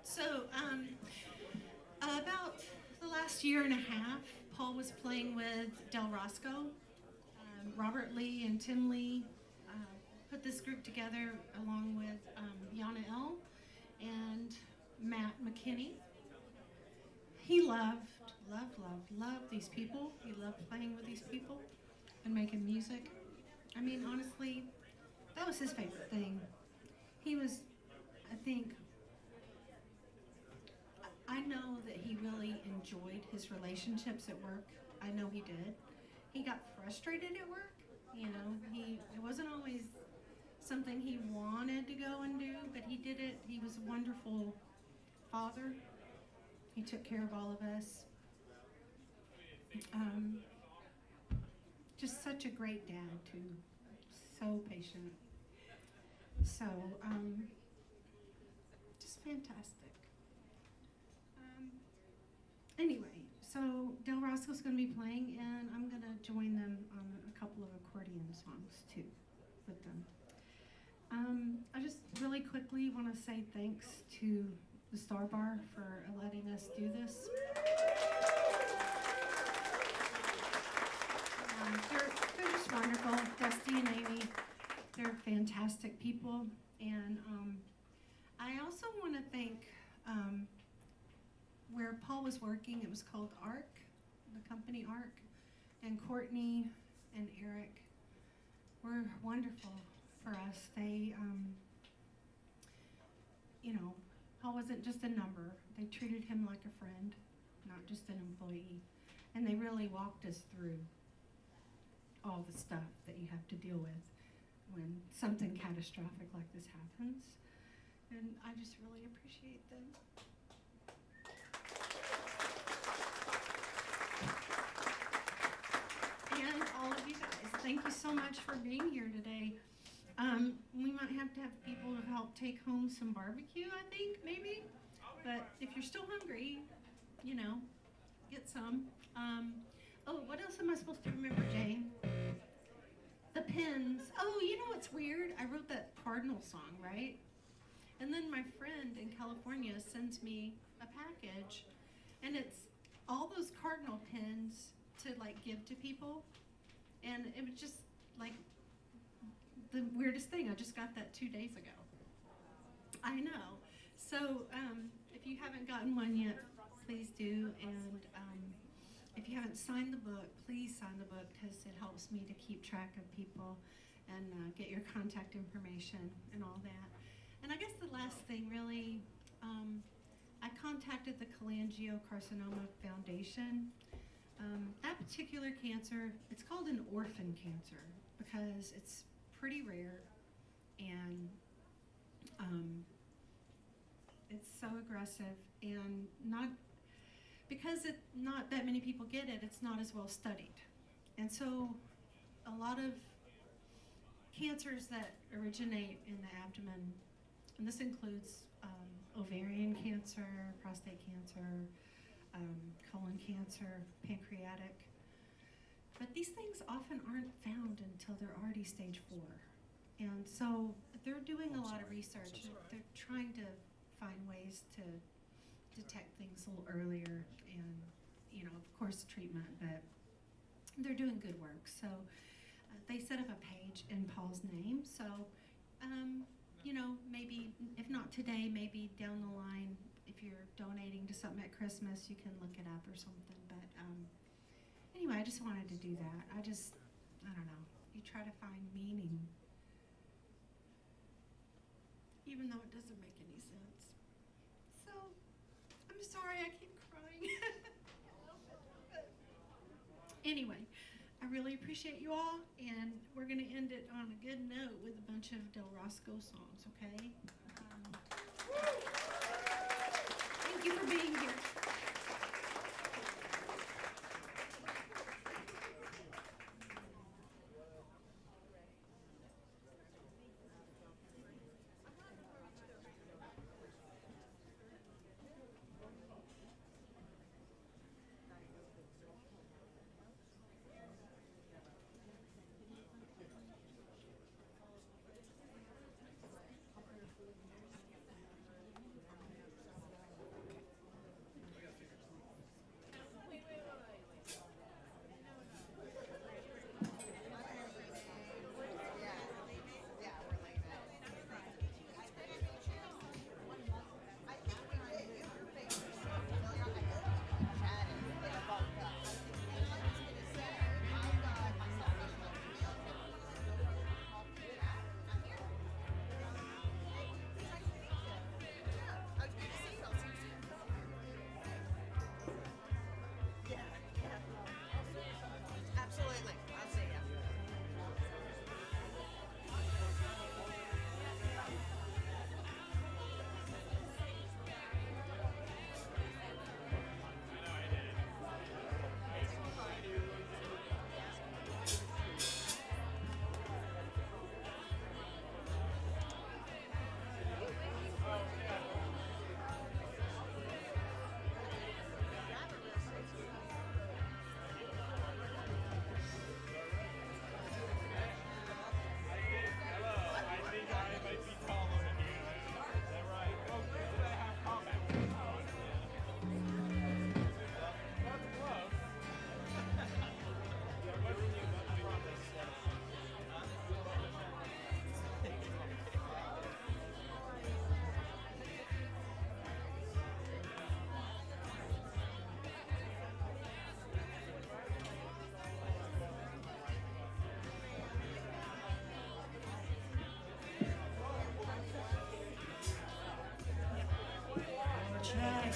So, about the last year and a half, Paul was playing with Del Rosco. Robert Lee and Tim Lee put this group together along with Yana L. and Matt McKinney. He loved these people. He loved playing with these people and making music. I mean, honestly, that was his favorite thing. He was, I think, I know that he really enjoyed his relationships at work. I know he did. He got frustrated at work. You know, it wasn't always something he wanted to go and do, but he did it. He was a wonderful father. He took care of all of us. Just such a great dad, too. So patient. So, just fantastic. Anyway, so Del Rosco's going to be playing, and I'm going to join them on a couple of accordion songs, too, with them. I just really quickly want to say thanks to the Star Bar for letting us do this. They're just wonderful. Dusty and Amy, they're fantastic people. And I also want to thank where Paul was working. It was called ARC, the company ARC. And Courtney and Eric were wonderful for us. They, you know, Paul wasn't just a number. They treated him like a friend, not just an employee. And they really walked us through all the stuff that you have to deal with when something catastrophic like this happens. And I just really appreciate them. And all of you guys, thank you so much for being here today. We might have to have people to help take home some barbecue, I think, maybe. But if you're still hungry, you know, get some. Oh, what else am I supposed to remember, Jane? The pins. Oh, you know what's weird? I wrote that Cardinal song, right? And then my friend in California sends me a package, and it's all those Cardinal pins to like give to people. And it was just like the weirdest thing. I just got that 2 days ago. I know. So if you haven't gotten one yet, please do. And if you haven't signed the book, please sign the book, because it helps me to keep track of people and get your contact information and all that. And I guess the last thing really, I contacted the Cholangiocarcinoma Foundation. That particular cancer, it's called an orphan cancer because it's pretty rare, and it's so aggressive, and because not that many people get it, it's not as well studied. And so a lot of cancers that originate in the abdomen, and this includes ovarian cancer, prostate cancer, colon cancer, pancreatic. But these things often aren't found until they're already stage 4. And so they're doing a lot of research. They're trying to find ways to detect things a little earlier and, you know, of course, treatment, but they're doing good work. So they set up a page in Paul's name. So, you know, maybe, if not today, maybe down the line, if you're donating to something at Christmas, you can look it up or something. But anyway, I just wanted to do that. I don't know. You try to find meaning, even though it doesn't make any sense. So, I'm sorry I keep crying. Anyway, I really appreciate you all, and we're going to end it on a good note with a bunch of Del Rosco songs, okay? Thank you for being here. Absolutely. I'll see you.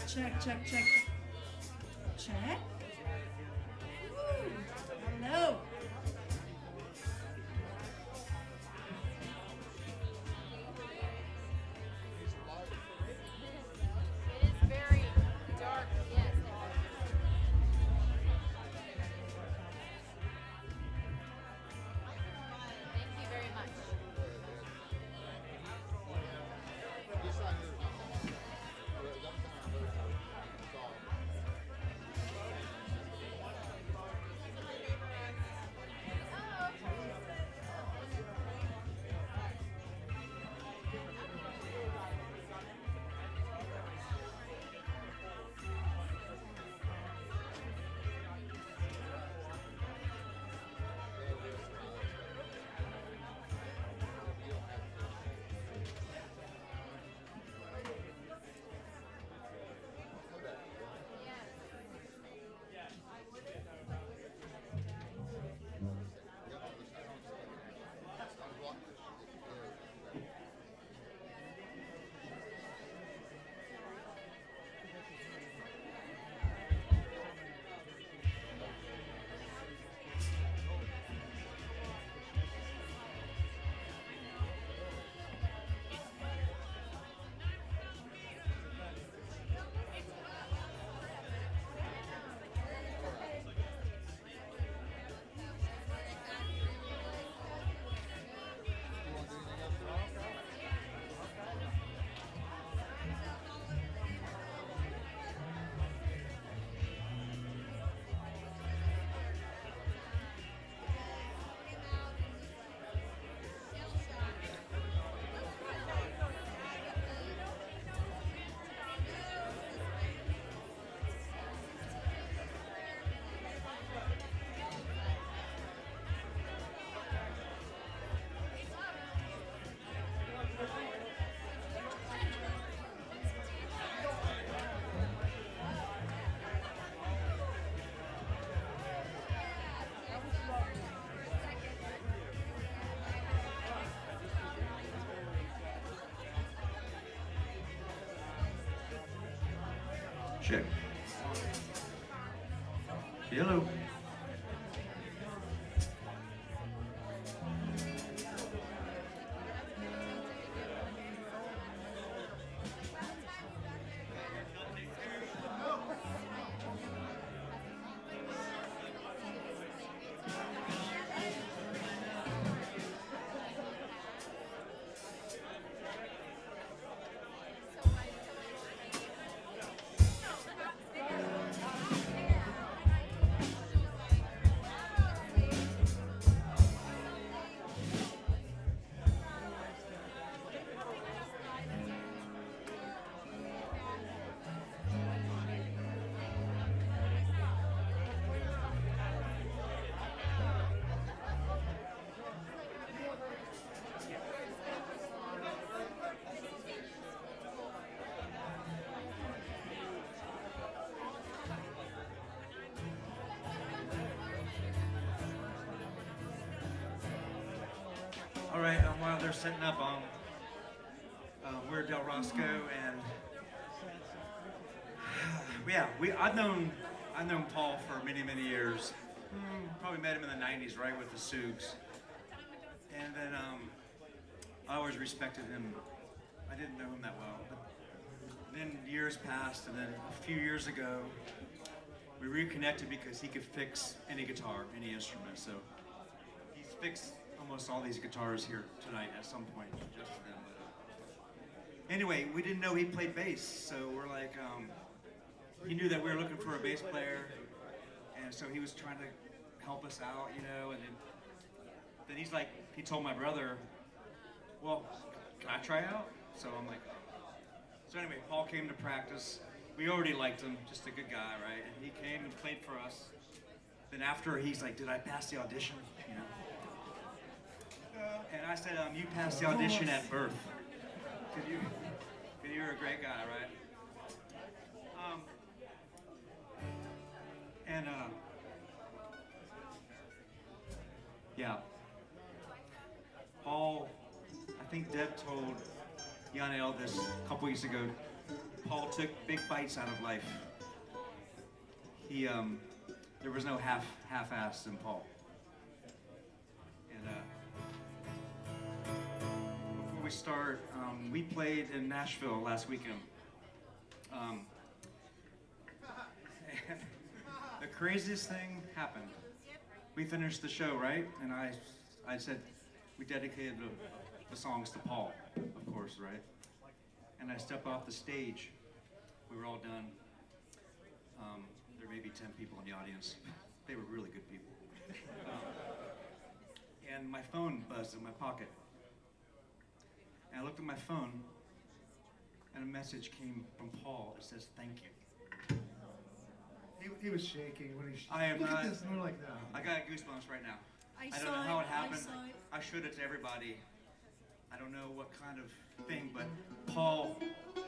Check, check, check. Check. Woo. Hello. It is very dark, yes. Thank you very much. Check. Hello. All right, while they're setting up, we're Del Rosco, and I've known Paul for many years. Probably met him in the '90s, right, with the Souks, and then I always respected him. I didn't know him that well, but then years passed, and then a few years ago, we reconnected because he could fix any guitar, any instrument. So he's fixed almost all these guitars here tonight at some point, just for them. But, anyway, we didn't know he played bass, so we're like, he knew that we were looking for a bass player, and so he was trying to help us out, you know, and then he's like, he told my brother, well, can I try out? So I'm like, so anyway, Paul came to practice. We already liked him, just a good guy, right? And he came and played for us. Then after, he's like, did I pass the audition? You know? And I said, you passed the audition at birth. Cause you're a great guy, right? Yeah. Paul, I think Deb told Yanel this a couple weeks ago. Paul took big bites out of life. He, there was no half-assed in Paul. And before we start, we played in Nashville last weekend. And the craziest thing happened. We finished the show, right? And I said, we dedicated the songs to Paul, of course, right? And I stepped off the stage. We were all done. There may be 10 people in the audience. They were really good people. And my phone buzzed in my pocket. And I looked at my phone, and a message came from Paul. It says, thank you. He was shaking when he. I am Look not. at this, and we're like, no. I got goosebumps right now. I don't saw know how it, it happened. I saw it. I showed it to everybody. I don't know what kind of thing, but Paul,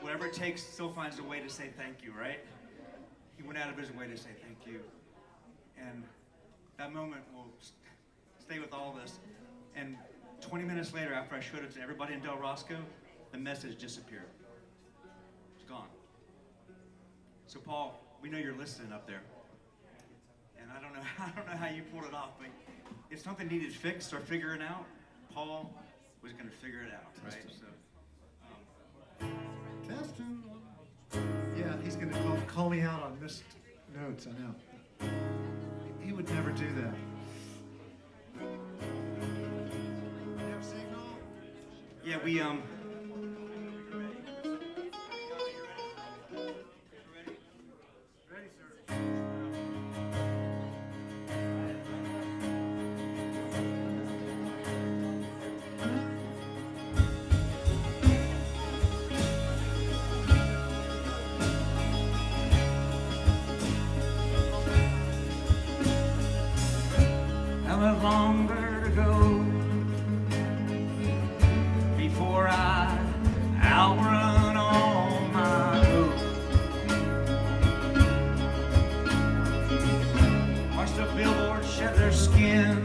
whatever it takes, still finds a way to say thank you, right? He went out of his way to say thank you. And that moment will stay with all of us. And 20 minutes later, after I showed it to everybody in Del Rosco, the message disappeared. It's gone. So Paul, we know you're listening up there. And I don't know how you pulled it off, but if something needed fixed or figuring out, Paul was going to figure it out, right? So, Testing. Yeah, he's going to call me out on missed notes, I know. He would never do that. yeah, we have longer to go before I outrun all my hopes. Watch the billboards shed their skin.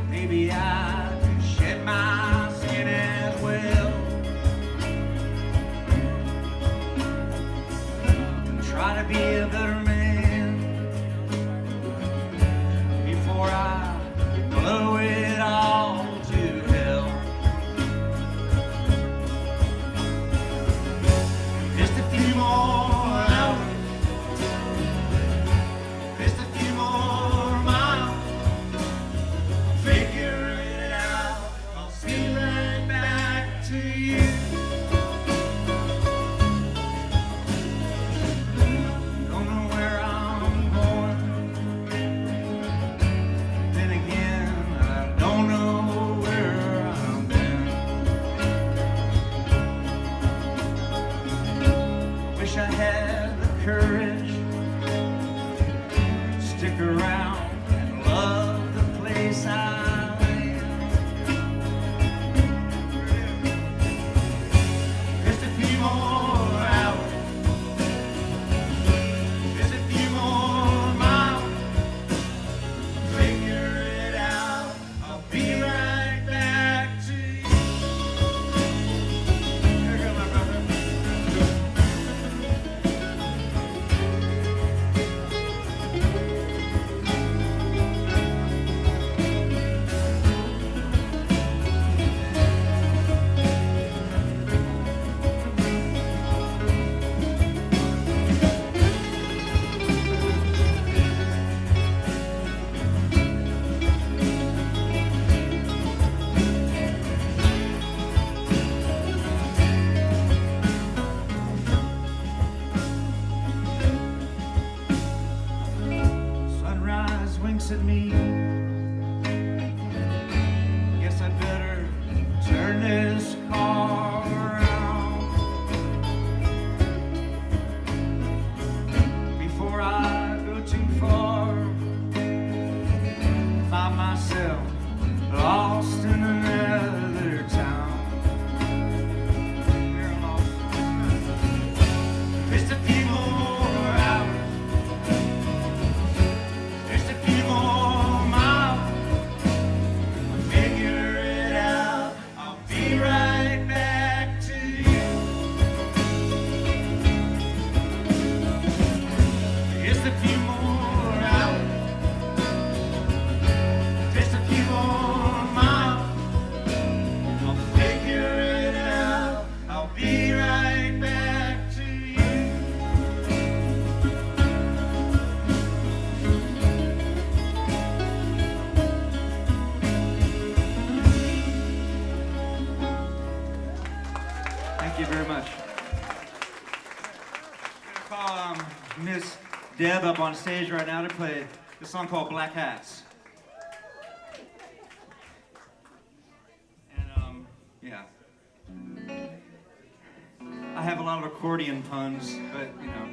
Maybe I could shed my skin as well. Try to be a better man before I blow it all to hell. Just a few more hours, just a few more miles. I'll figure it out. I'll see right back to you. Don't know where I'm going. Then again, I don't know where I've been. Wish I had the courage to stick around and love the place I'm in. Just a few more hours, just a few more miles. Figure it out. I'll be right looks at me. Guess I'd better turn this car around before I go too far. Find myself lost in another town. Just a few more hours, just a few more miles. I'll figure it out. I'll be right back to you. Just a few more hours, just a few more miles. I'll figure it out. I'll be right back to you. Thank you very much. I'm gonna call Miss Deb up on stage right now to play this song called Black Hats. And yeah. I have a lot of accordion puns, but you know.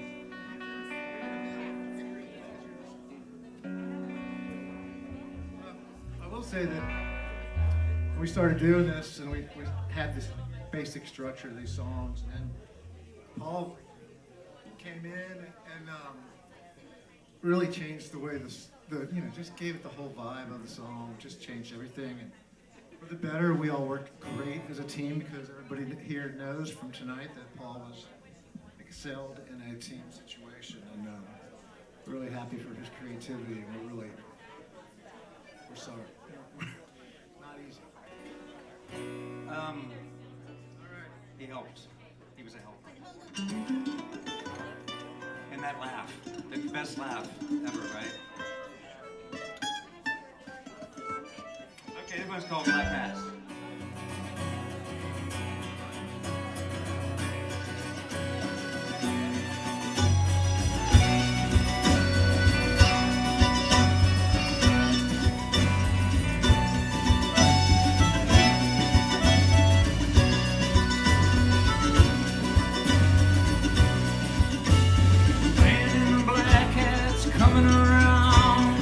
I will say that when we started doing this and we had this basic structure of these songs, and Paul came in and really changed the way just gave it the whole vibe of the song, just changed everything. And for the better, we all worked great as a team because everybody here knows from tonight that Paul was excelled in a team situation, and we're really happy for his creativity, and we're sorry. Not easy. He helped. He was a helper. And that laugh, the best laugh ever, right? Okay, this one's called Black Hats. Coming around.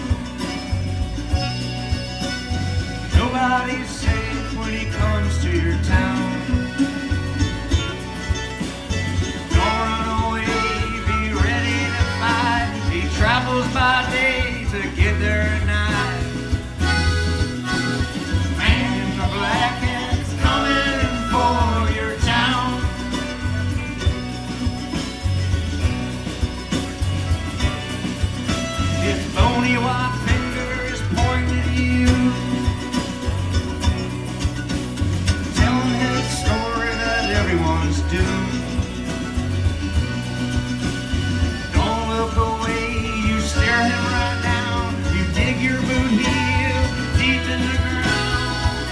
Nobody's safe when he comes to your town. Don't run away, be ready to fight. He travels by day to get there at night. Man in the black hat's coming for your town. His bony white fingers pointing at you, telling his story that everyone's doomed. Don't look away, you stare him right down. You dig your boot heel deep in the ground.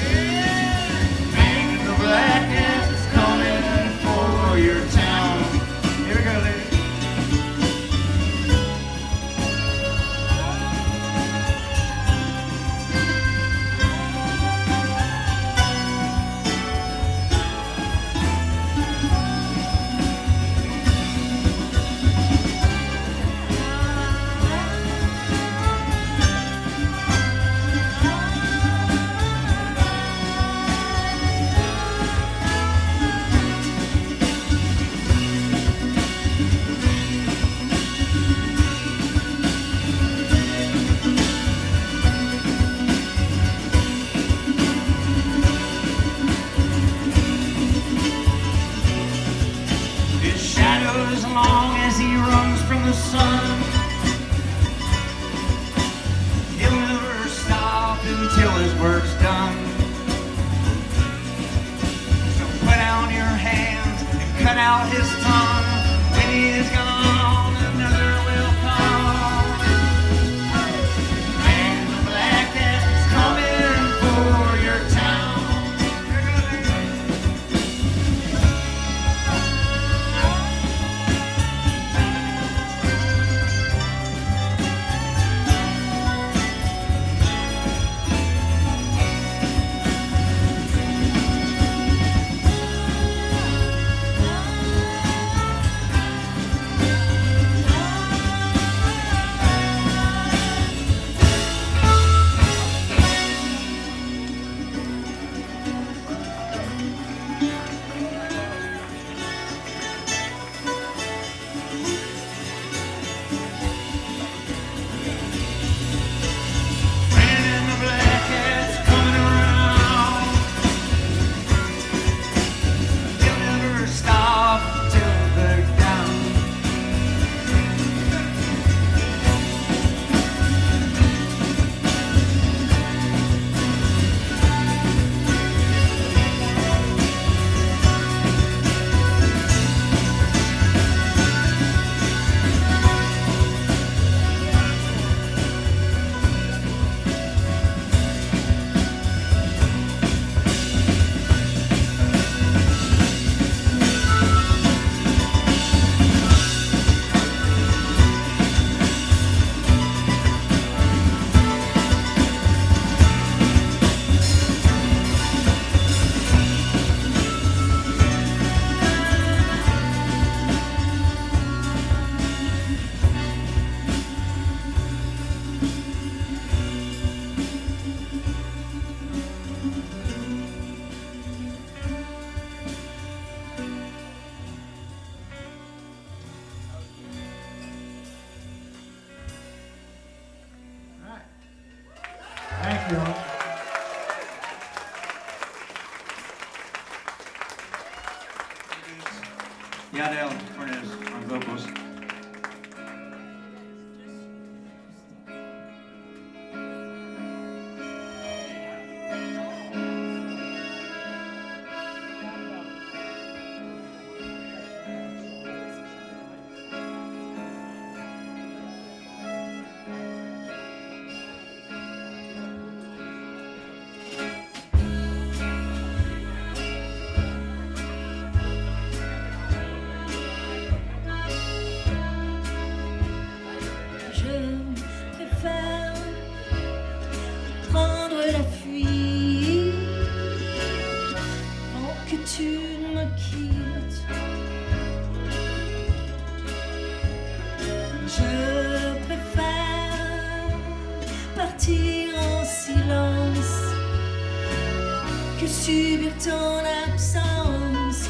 Yeah. Man in the black hat's coming for your town. Here we go, ladies. His shadow as long as he runs from the sun. He'll never stop until his work's done. So put down your hands and cut out his tongue. When he is gone, another will come. Man in the black hat's coming for your town. y'all. Yadel Cornez on vocals. Subir ton absence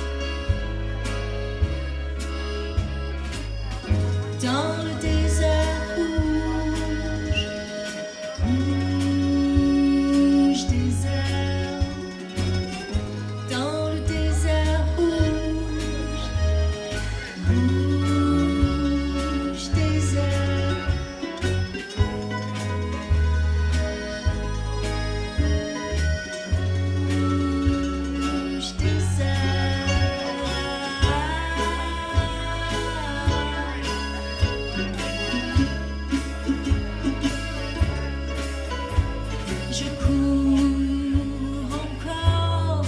dans le désert rouge, rouge désert, dans le désert rouge, rouge désert. Je cours encore,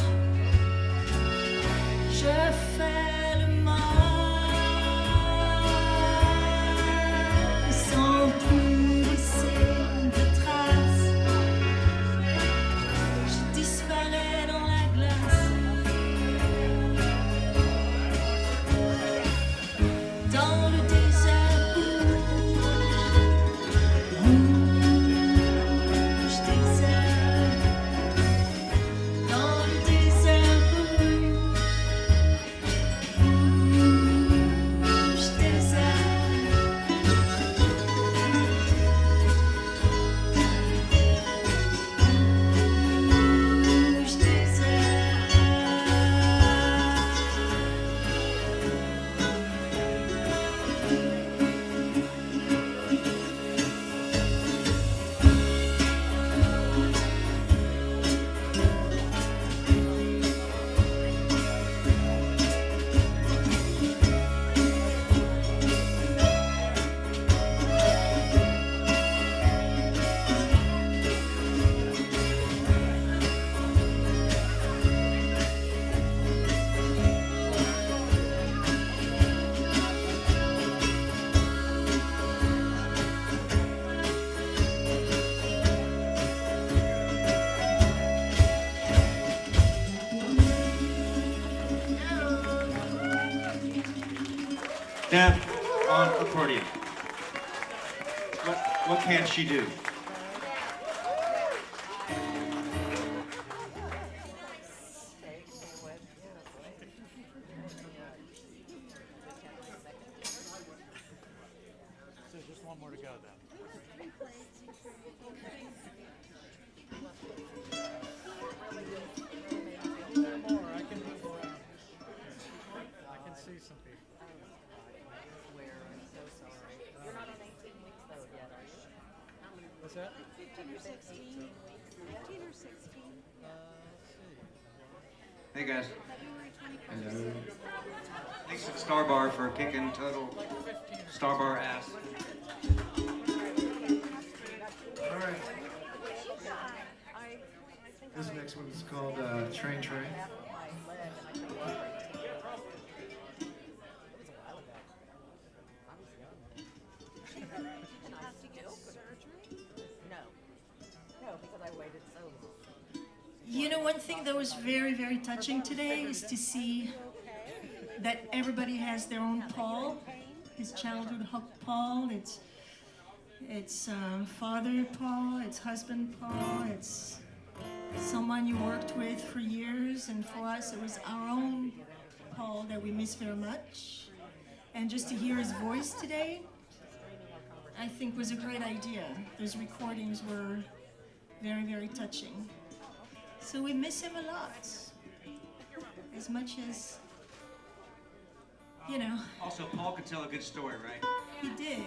je fais le mal, sans plus laisser de traces. Je disparais dans la glace, dans le désert rouge désert, dans le désert rouge désert. Rouge désert. Deb on accordion. What can she do? So just one more to go then. More, I can move around. I can see some people. You're not on 18 weeks though yet, are you? What's that? 15 or 16? 15 or 16? Hey guys. February 21st. Hello. Thanks to the Star Bar for kicking total Star Bar ass. All right. This next one is called Train Train. You know, one thing that was very, very touching today is to see that everybody has their own Paul, his childhood Paul. It's father Paul, it's husband Paul, it's someone you worked with for years, and for us it was our own Paul that we miss very much. And just to hear his voice today, I think was a great idea. Those recordings were very, very touching. So we miss him a lot. As much as, you know. Also, Paul could tell a good story, right? He did.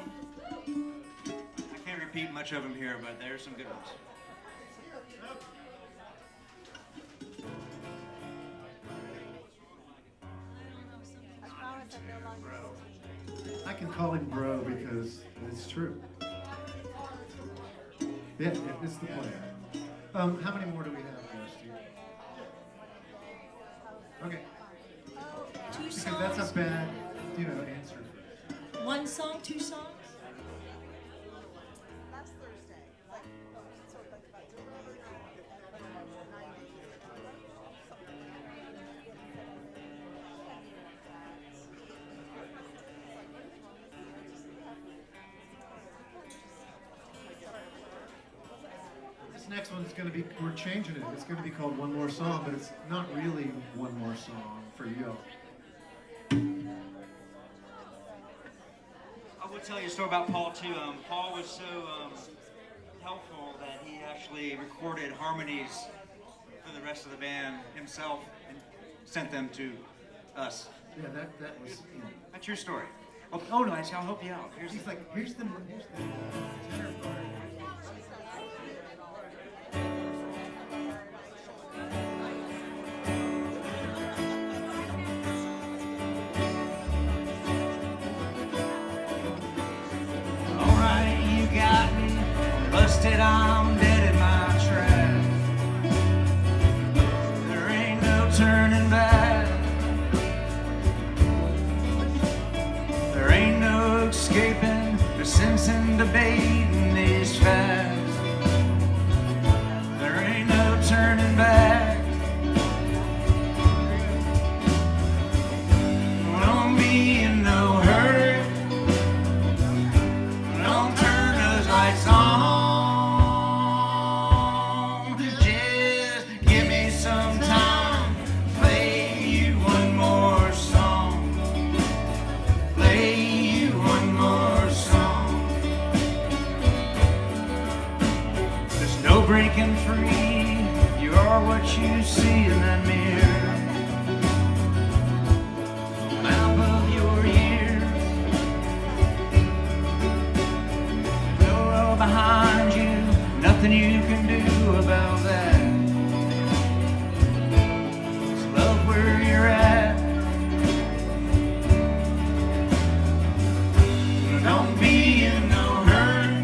I can't repeat much of them here, but there's some good ones. I can call him bro because it's true. Yeah, it's the plan. How many more do we have, Steve? Okay. Two Because songs. that's a bad, answer. One song, two songs? This next one's going to be, we're changing it. It's going to be called One More Song, but it's not really one more song for you. I will tell you a story about Paul too. Paul was so helpful that he actually recorded harmonies for the rest of the band himself and sent them to us. Yeah, that was. That's your story. Oh no, I'll help you out. He's like, here's the tenor part. Alright, you got me busted, I'm dead in my tracks. There ain't no turning back. There ain't no escaping the sense in debating these facts. There ain't no turning back. Don't be in no hurry. Don't turn those lights on. Just give me some time. Play you one more song. Play you one more song. There's no breaking free. You are what you see in that mirror. Map of your years. Go behind you. Nothing you can do about that. Just love where you're at. Don't be in no hurry.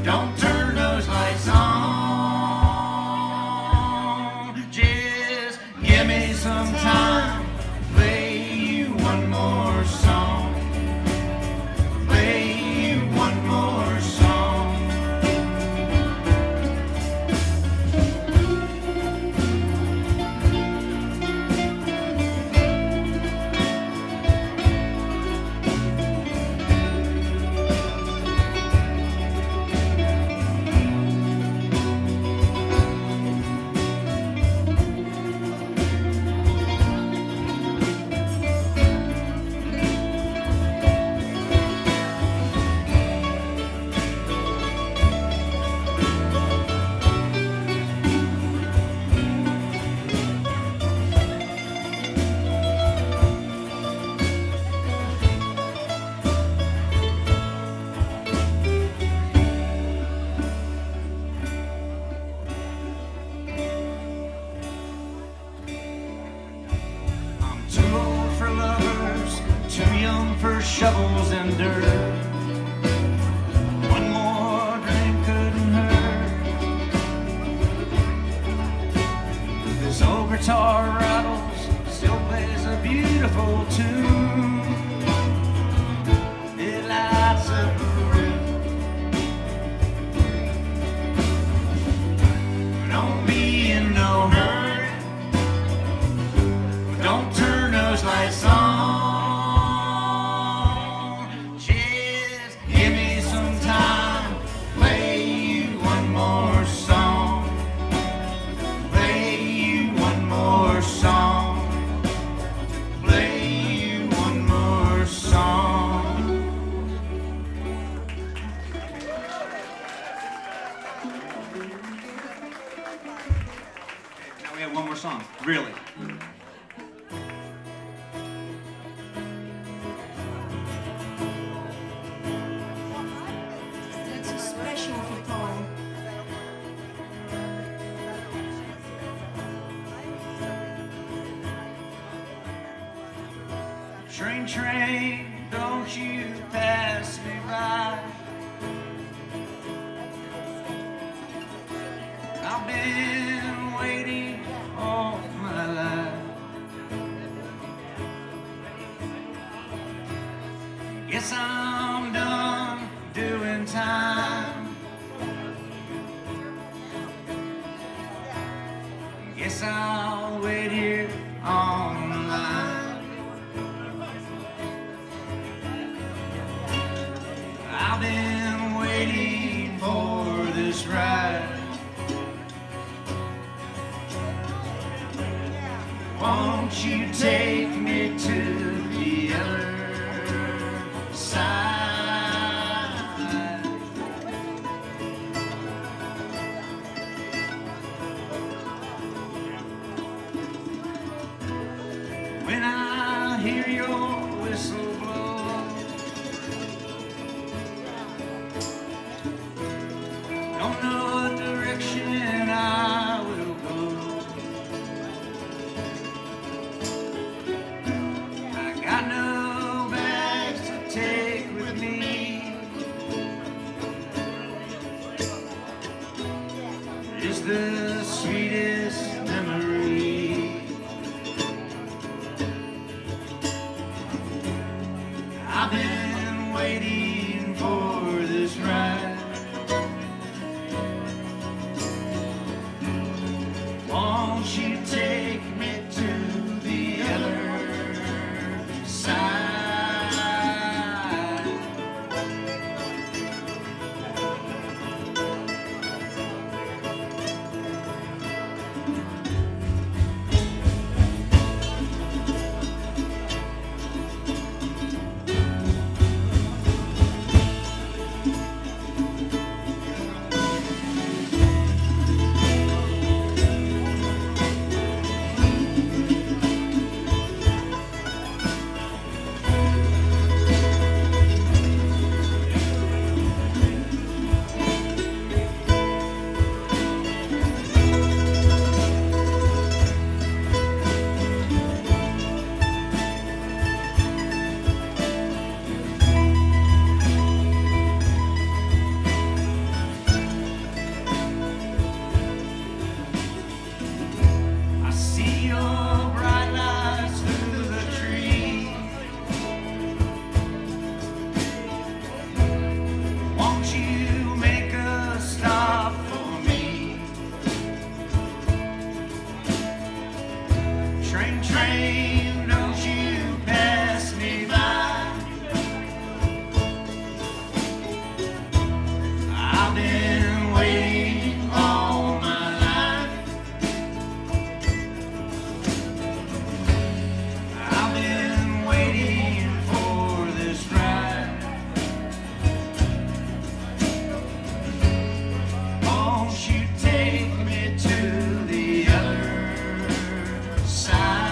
Don't turn those lights on. Just give me some time. Play you one more song. Play you one more song. song, really. That's a special for Paul. Train, train, don't you pass me by. I've been waiting all my life. Guess I'm done doing time. Guess I'll wait here on the line. I've been waiting for this ride. Won't you take me to the other side? When I hear your whistle blow, don't know what direction I will go. I got no bags to take with me. It's the sweetest memory. I've been waiting for this ride. Won't you take me to the other side? I see your bright lights through the trees. Won't you make a stop for me? Train, train, don't you pass me by. I've been waiting all my life. I've been waiting for this ride. Won't you take me to the other side?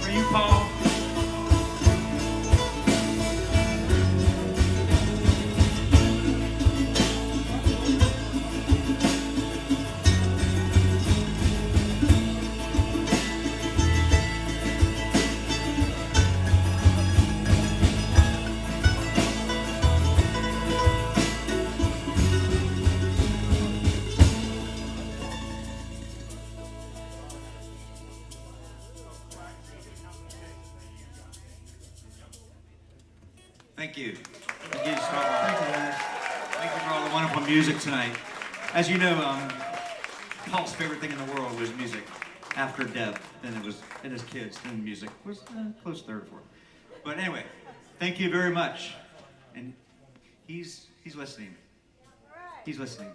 For you, Paul. Thank you. Thank you, Starbucks. Thank you, guys. Thank you for all the wonderful music tonight. As you know, Paul's favorite thing in the world was music. After Deb, then it was, and his kids, then music was close third or fourth. But anyway, thank you very much. And he's listening. He's listening.